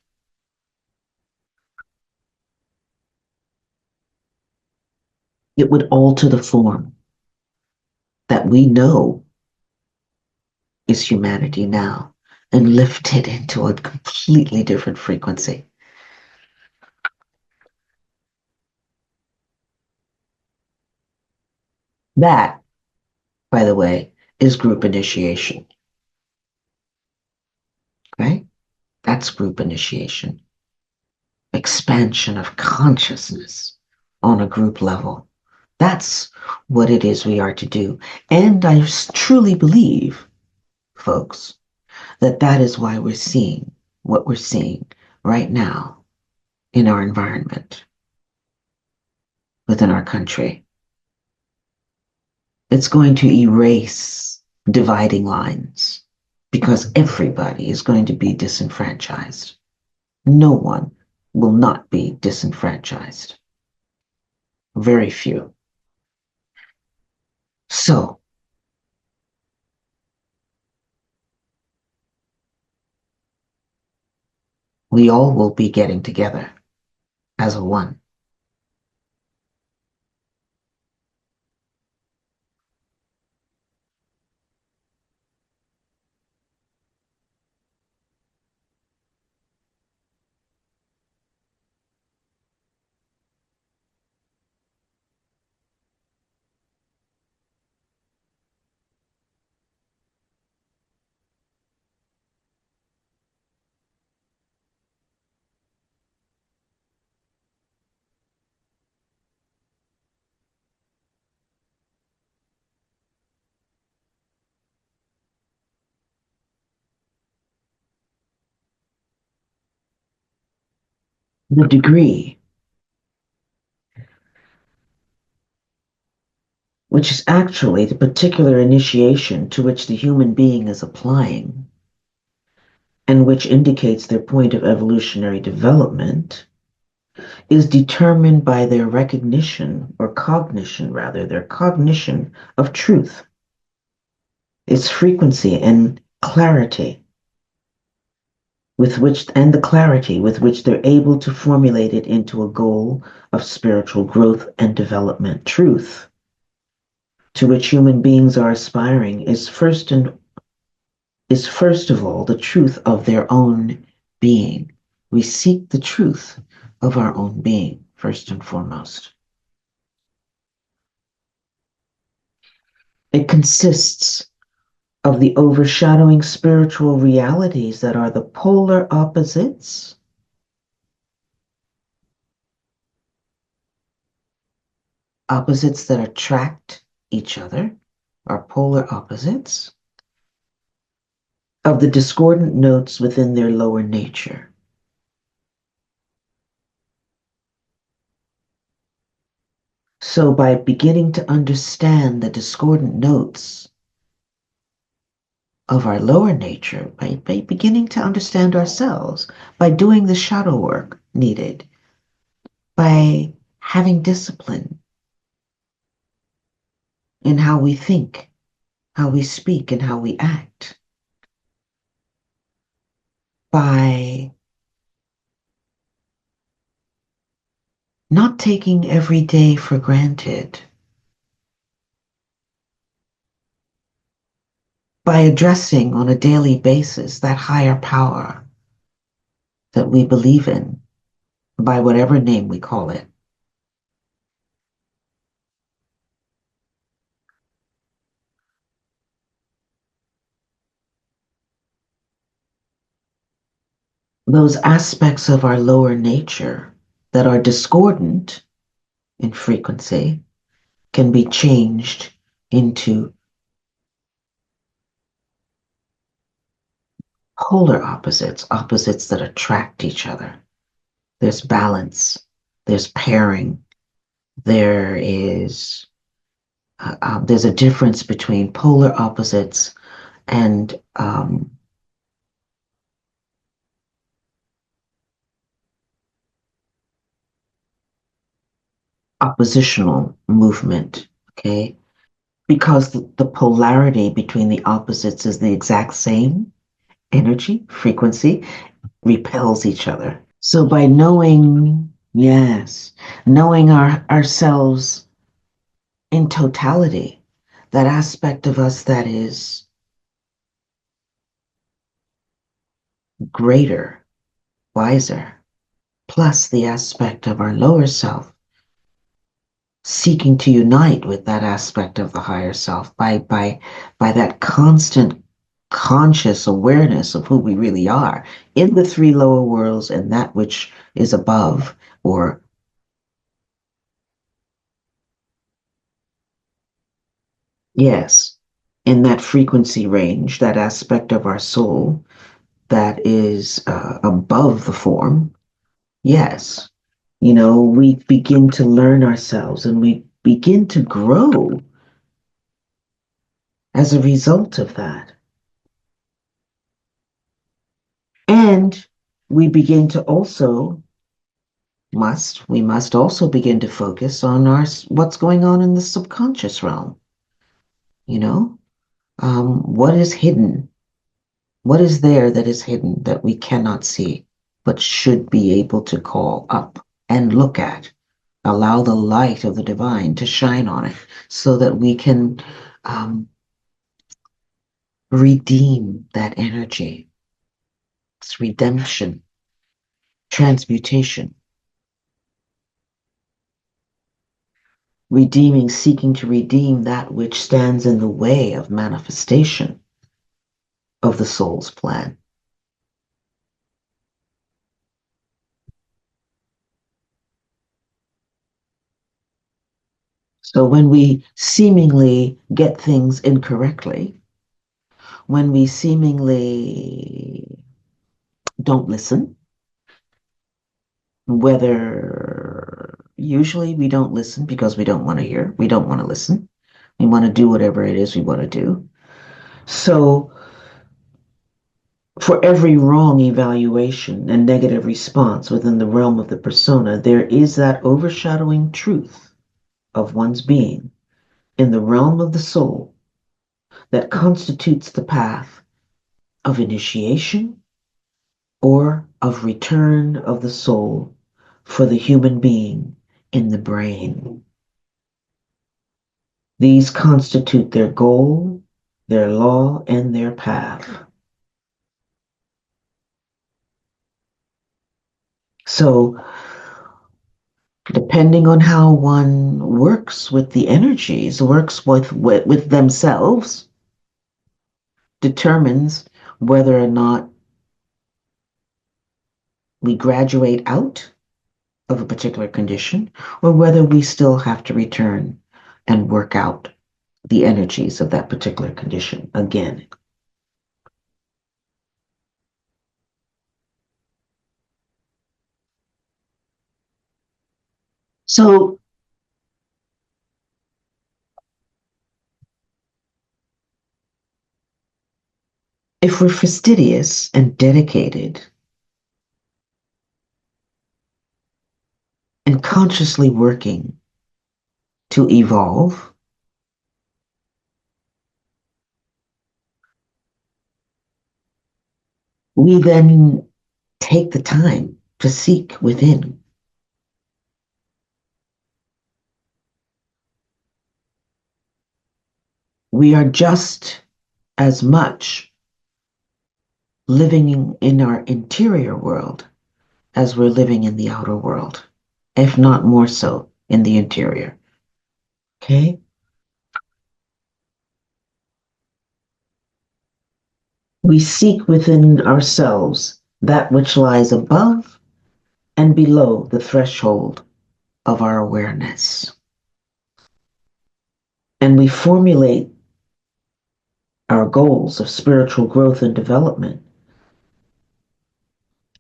It would alter the form that we know is humanity now and lift it into a completely different frequency. That, by the way, is group initiation, right? That's group initiation, expansion of consciousness on a group level. That's what it is we are to do. And I truly believe, folks, that that is why we're seeing what we're seeing right now in our environment, within our country. It's going to erase dividing lines because everybody is going to be disenfranchised. No one will not be disenfranchised. Very few. So, we all will be getting together as a one. The degree, which is actually the particular initiation to which the human being is applying, and which indicates their point of evolutionary development, is determined by their recognition or cognition, rather, their cognition of truth, its frequency and clarity with which, and the clarity with which they're able to formulate it into a goal of spiritual growth and development. Truth to which human beings are aspiring is first of all the truth of their own being. We seek the truth of our own being first and foremost. It consists of the overshadowing spiritual realities that are the polar opposites that attract each other, are polar opposites of the discordant notes within their lower nature. So by beginning to understand the discordant notes of our lower nature, by beginning to understand ourselves, by doing the shadow work needed, by having discipline in how we think, how we speak, and how we act, by not taking every day for granted, by addressing on a daily basis that higher power that we believe in, by whatever name we call it. Those aspects of our lower nature that are discordant in frequency can be changed into polar opposites, opposites that attract each other. There's balance, there's pairing, there's a difference between polar opposites and oppositional movement, okay? Because the polarity between the opposites is the exact same energy, frequency, repels each other. So by knowing, yes, knowing ourselves in totality, that aspect of us that is greater, wiser, plus the aspect of our lower self, seeking to unite with that aspect of the higher self by that constant conscious awareness of who we really are in the three lower worlds and that which is above, or yes, in that frequency range, that aspect of our soul that is above the form. Yes, we begin to learn ourselves and we begin to grow as a result of that. And we begin to also we must also begin to focus on what's going on in the subconscious realm. You know, what is hidden? What is there that is hidden that we cannot see, but should be able to call up and look at? Allow the light of the divine to shine on it so that we can um, redeem that energy. It's redemption, transmutation, redeeming, seeking to redeem that which stands in the way of manifestation of the soul's plan. So when we seemingly get things incorrectly, when we seemingly don't listen, whether usually we don't listen because we don't want to hear, we don't want to listen, we want to do whatever it is we want to do. So for every wrong evaluation and negative response within the realm of the persona, there is that overshadowing truth of one's being in the realm of the soul that constitutes the path of initiation or of return of the soul for the human being in the brain. These constitute their goal, their law, and their path. So, depending on how one works with the energies, works with themselves, determines whether or not we graduate out of a particular condition or whether we still have to return and work out the energies of that particular condition again. So if we're fastidious and dedicated and consciously working to evolve, we then take the time to seek within. We are just as much living in our interior world as we're living in the outer world, if not more so in the interior. Okay? We seek within ourselves that which lies above and below the threshold of our awareness. And we formulate our goals of spiritual growth and development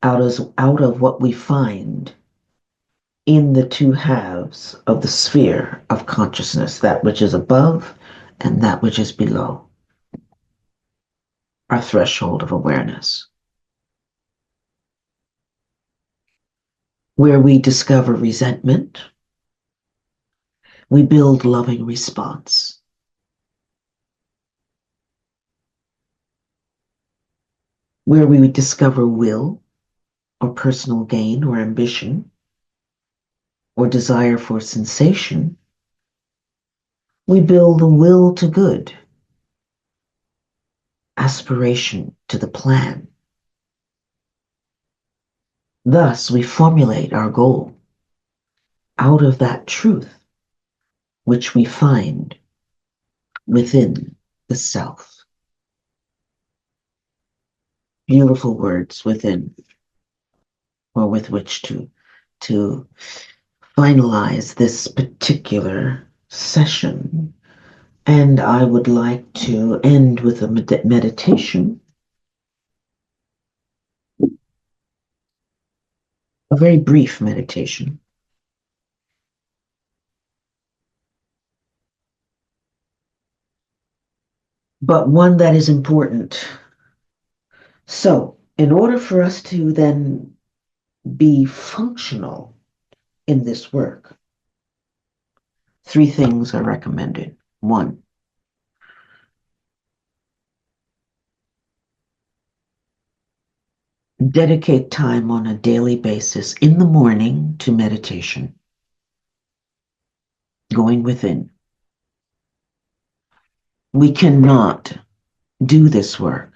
out of what we find in the two halves of the sphere of consciousness, that which is above and that which is below our threshold of awareness, where we discover resentment, we build loving response. Where we discover will or personal gain or ambition or desire for sensation, we build the will to good, aspiration to the plan. Thus, we formulate our goal out of that truth which we find within the self. Beautiful words within, or with which to finalize this particular session. And I would like to end with a meditation, a very brief meditation. But one that is important. So, in order for us to then be functional in this work, 3 things are recommended. 1, dedicate time on a daily basis in the morning to meditation, going within. We cannot do this work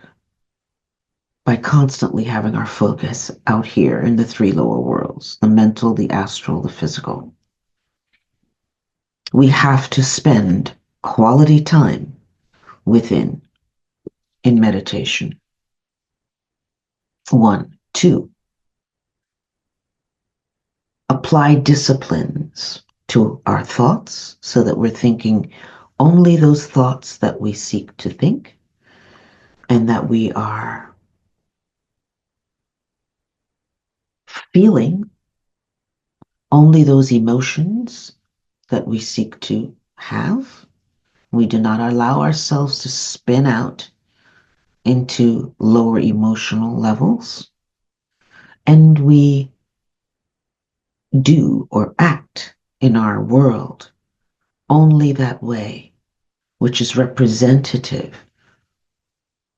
by constantly having our focus out here in the 3 lower worlds, the mental, the astral, the physical. We have to spend quality time within in meditation. 1. 2, apply disciplines to our thoughts so that we're thinking only those thoughts that we seek to think, and that we are feeling only those emotions that we seek to have. We do not allow ourselves to spin out into lower emotional levels. And we do or act in our world only that way, which is representative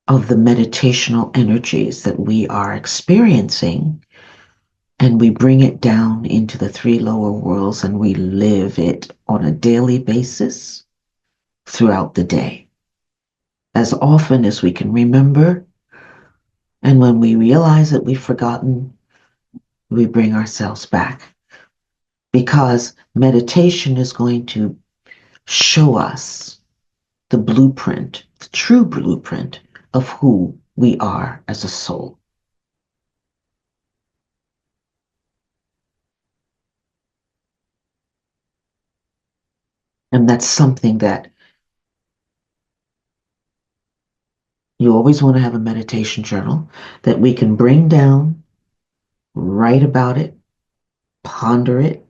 of the meditational energies that we are experiencing, and we bring it down into the 3 lower worlds and we live it on a daily basis throughout the day, as often as we can remember. And when we realize that we've forgotten, we bring ourselves back, because meditation is going to show us the blueprint, the true blueprint of who we are as a soul. And that's something that you always want to have, a meditation journal that we can bring down, write about it, ponder it,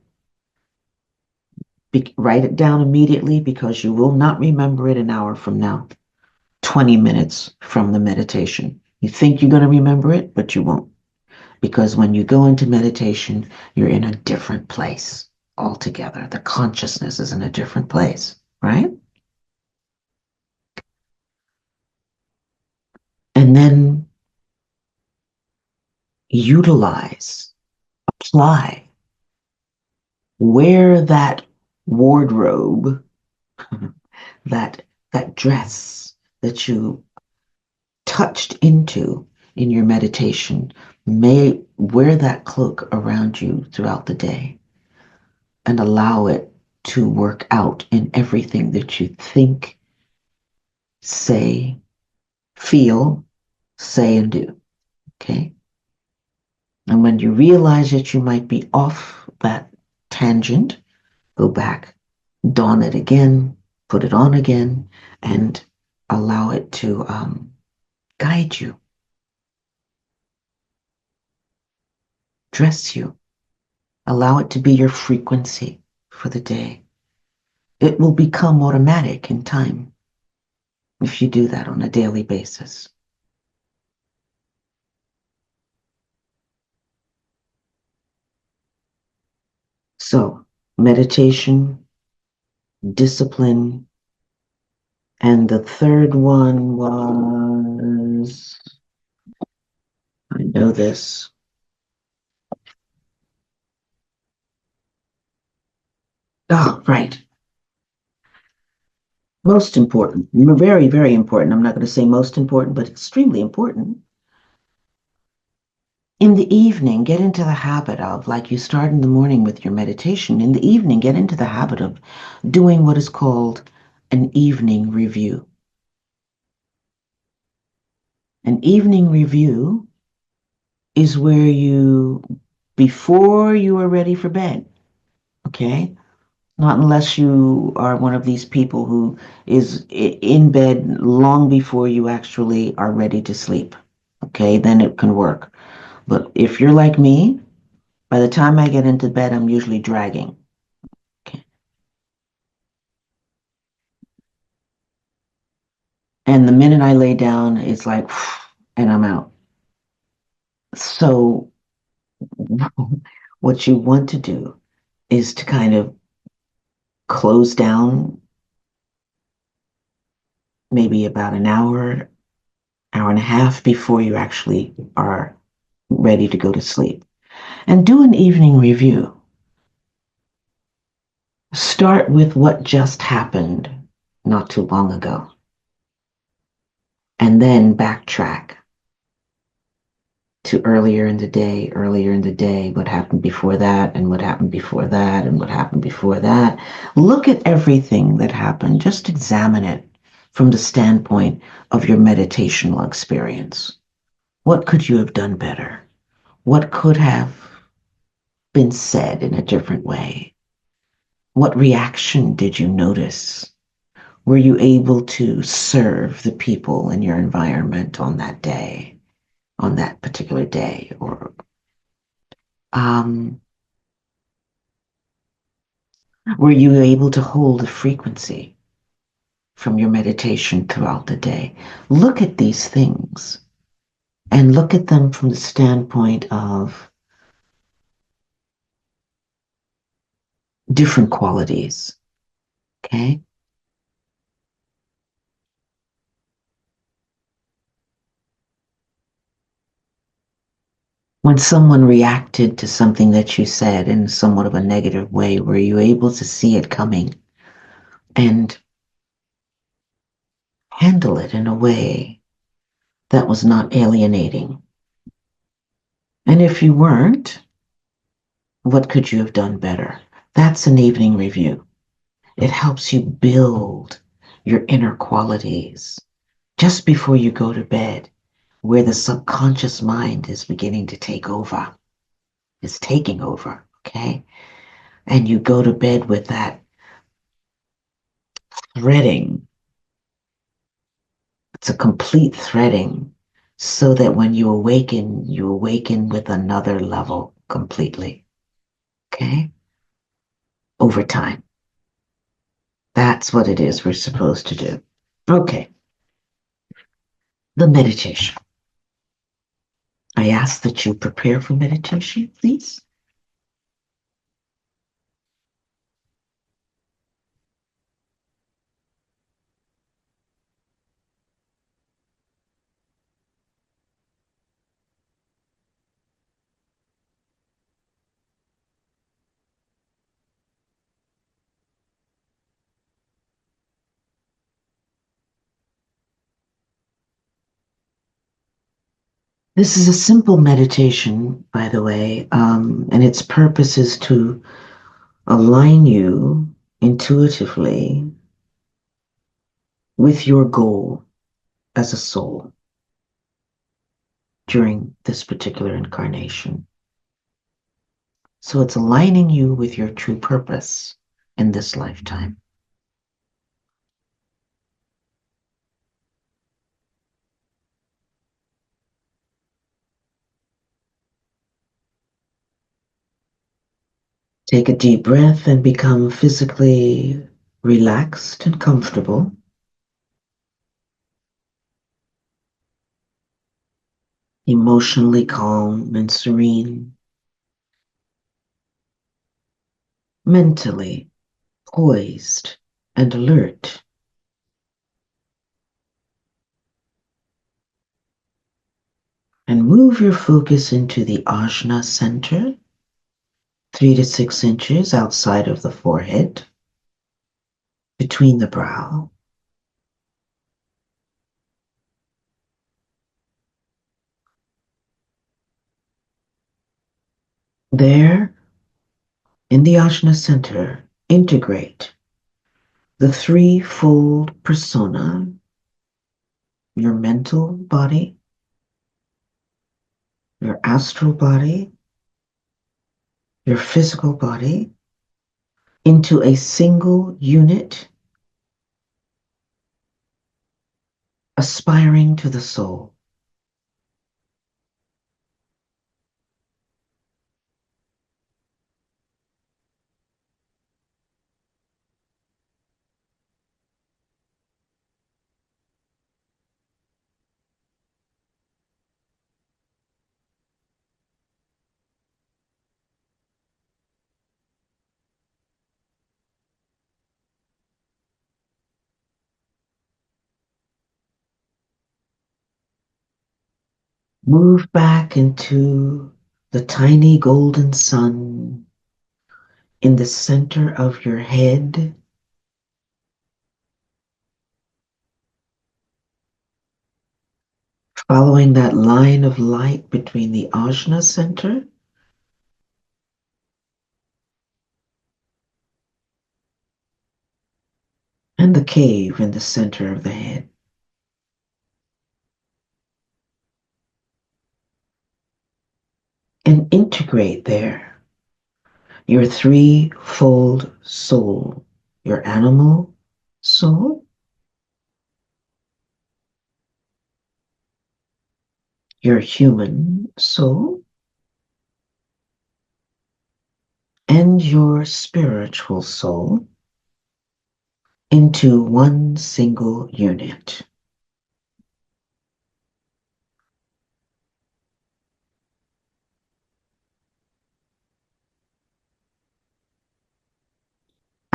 write it down immediately, because you will not remember it an hour from now, 20 minutes from the meditation. You think you're going to remember it, but you won't. Because when you go into meditation, you're in a different place altogether. The consciousness is in a different place, right? And then utilize, apply, wear that wardrobe, that dress that you touched into in your meditation may wear that cloak around you throughout the day and allow it to work out in everything that you think, say, feel, say, and do. Okay? And when you realize that you might be off that tangent, go back, don it again, put it on again, and allow it to guide you, dress you, allow it to be your frequency for the day. It will become automatic in time if you do that on a daily basis. So, meditation, discipline, and the third one was, I know this. Oh, right. Most important, very, very important. I'm not going to say most important, but extremely important. In the evening, get into the habit of, like you start in the morning with your meditation, in the evening, get into the habit of doing what is called an evening review. An evening review is where you, before you are ready for bed, okay? Not unless you are one of these people who is in bed long before you actually are ready to sleep, okay? Then it can work. But if you're like me, by the time I get into bed, I'm usually dragging. Okay. And the minute I lay down, it's like, and I'm out. So, what you want to do is to kind of close down maybe about an hour, hour and a half before you actually are ready to go to sleep. And do an evening review. Start with what just happened not too long ago, and then backtrack to earlier in the day, what happened before that, and what happened before that, and what happened before that. Look at everything that happened. Just examine it from the standpoint of your meditational experience. What could you have done better? What could have been said in a different way? What reaction did you notice? Were you able to serve the people in your environment on that day, on that particular day? Or um, were you able to hold a frequency from your meditation throughout the day? Look at these things and look at them from the standpoint of different qualities. Okay? When someone reacted to something that you said in somewhat of a negative way, were you able to see it coming and handle it in a way that was not alienating? And if you weren't, what could you have done better? That's an evening review. It helps you build your inner qualities just before you go to bed, where the subconscious mind is beginning to take over, is taking over, okay? And you go to bed with that threading. It's a complete threading so that when you awaken with another level completely, okay? Over time. That's what it is we're supposed to do. Okay, the meditation. I ask that you prepare for meditation, please. This is a simple meditation, by the way, and its purpose is to align you intuitively with your goal as a soul during this particular incarnation. So it's aligning you with your true purpose in this lifetime. Take a deep breath and become physically relaxed and comfortable. Emotionally calm and serene, mentally poised and alert. And move your focus into the ajna center, 3 to 6 inches outside of the forehead, between the brow. There, in the ajna center, integrate the threefold persona, your mental body, your astral body, your physical body, into a single unit aspiring to the soul. Move back into the tiny golden sun in the center of your head, following that line of light between the ajna center and the cave in the center of the head. And integrate there your threefold soul, your animal soul, your human soul, and your spiritual soul into one single unit.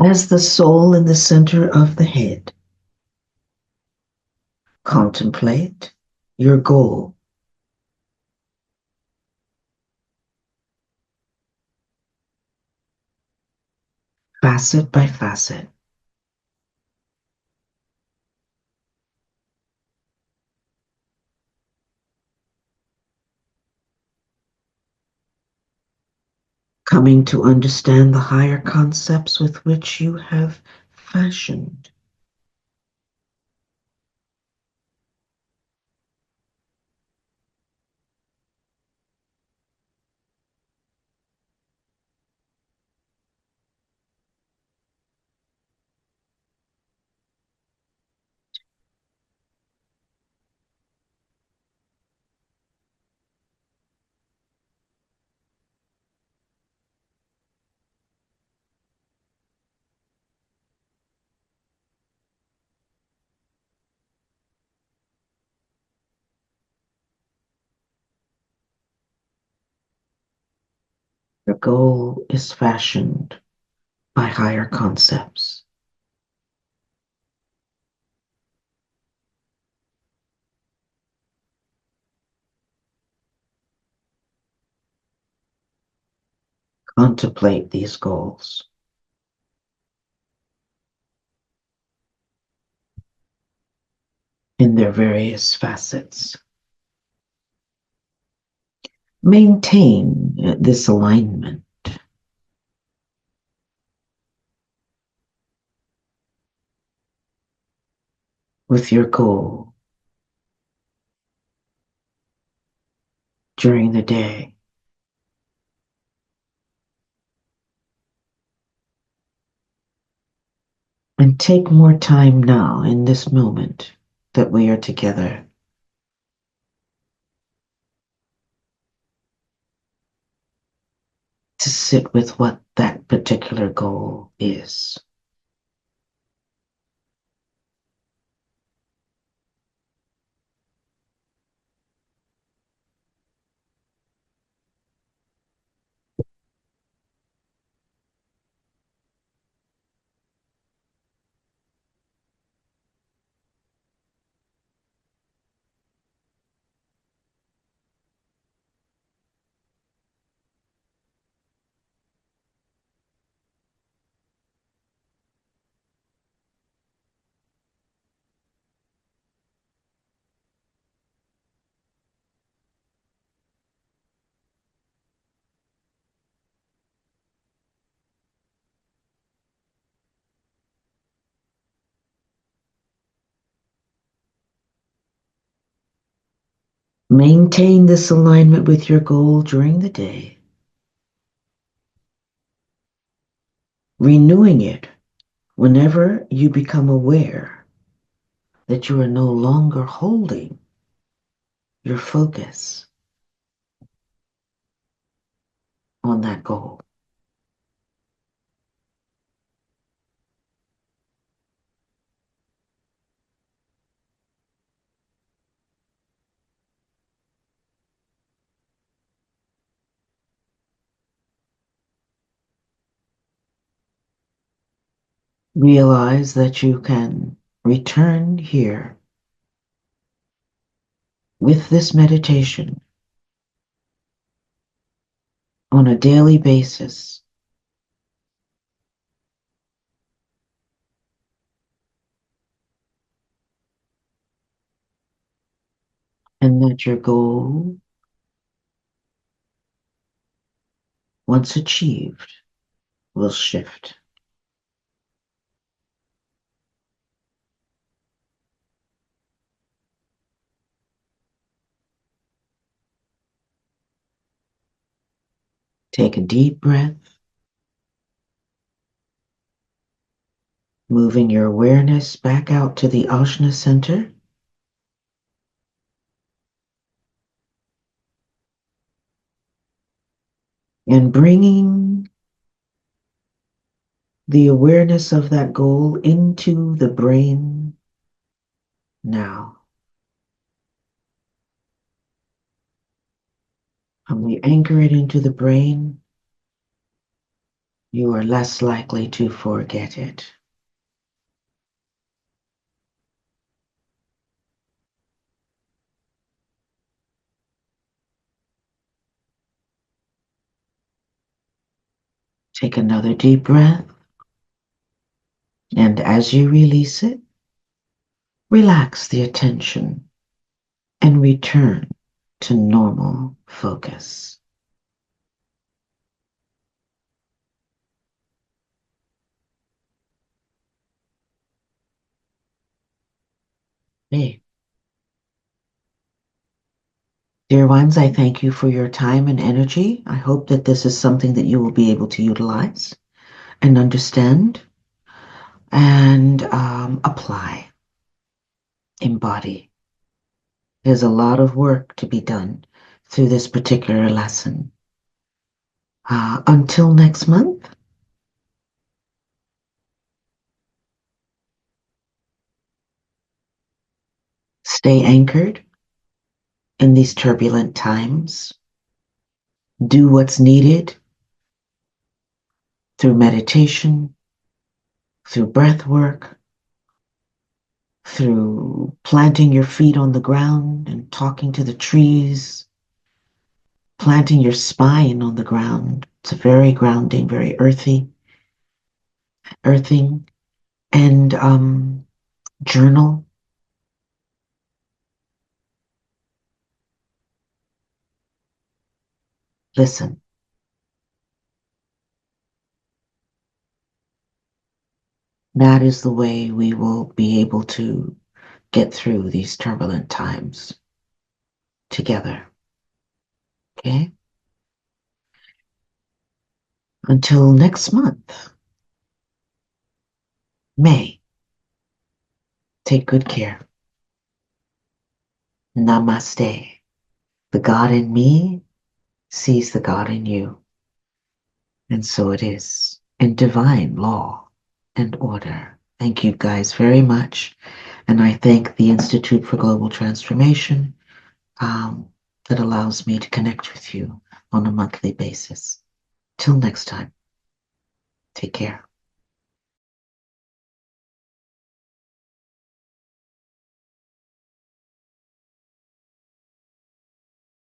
As the soul in the center of the head, contemplate your goal, facet by facet. Coming to understand the higher concepts with which you have fashioned the goal is fashioned by higher concepts. Contemplate these goals in their various facets. Maintain this alignment with your goal during the day. And take more time now in this moment that we are together to sit with what that particular goal is. Maintain this alignment with your goal during the day, renewing it whenever you become aware that you are no longer holding your focus on that goal. Realize that you can return here with this meditation on a daily basis, and that your goal, once achieved, will shift. Take a deep breath, moving your awareness back out to the Ajna center, and bringing the awareness of that goal into the brain now. When we anchor it into the brain, you are less likely to forget it. Take another deep breath, and as you release it, relax the attention and return to normal focus. Hey, dear ones, I thank you for your time and energy. I hope that this is something that you will be able to utilize and understand and apply, embody. There's a lot of work to be done through this particular lesson. Until next month, stay anchored in these turbulent times. Do what's needed through meditation, through breath work, through planting your feet on the ground and talking to the trees, planting your spine on the ground. It's very grounding, very earthing, and journal. Listen, that is the way we will be able to get through these turbulent times together. Okay? Until next month, May, take good care. Namaste. The God in me sees the God in you. And so it is in divine law and order. Thank you guys very much. And I thank the Institute for Global Transformation that allows me to connect with you on a monthly basis. Till next time, take care.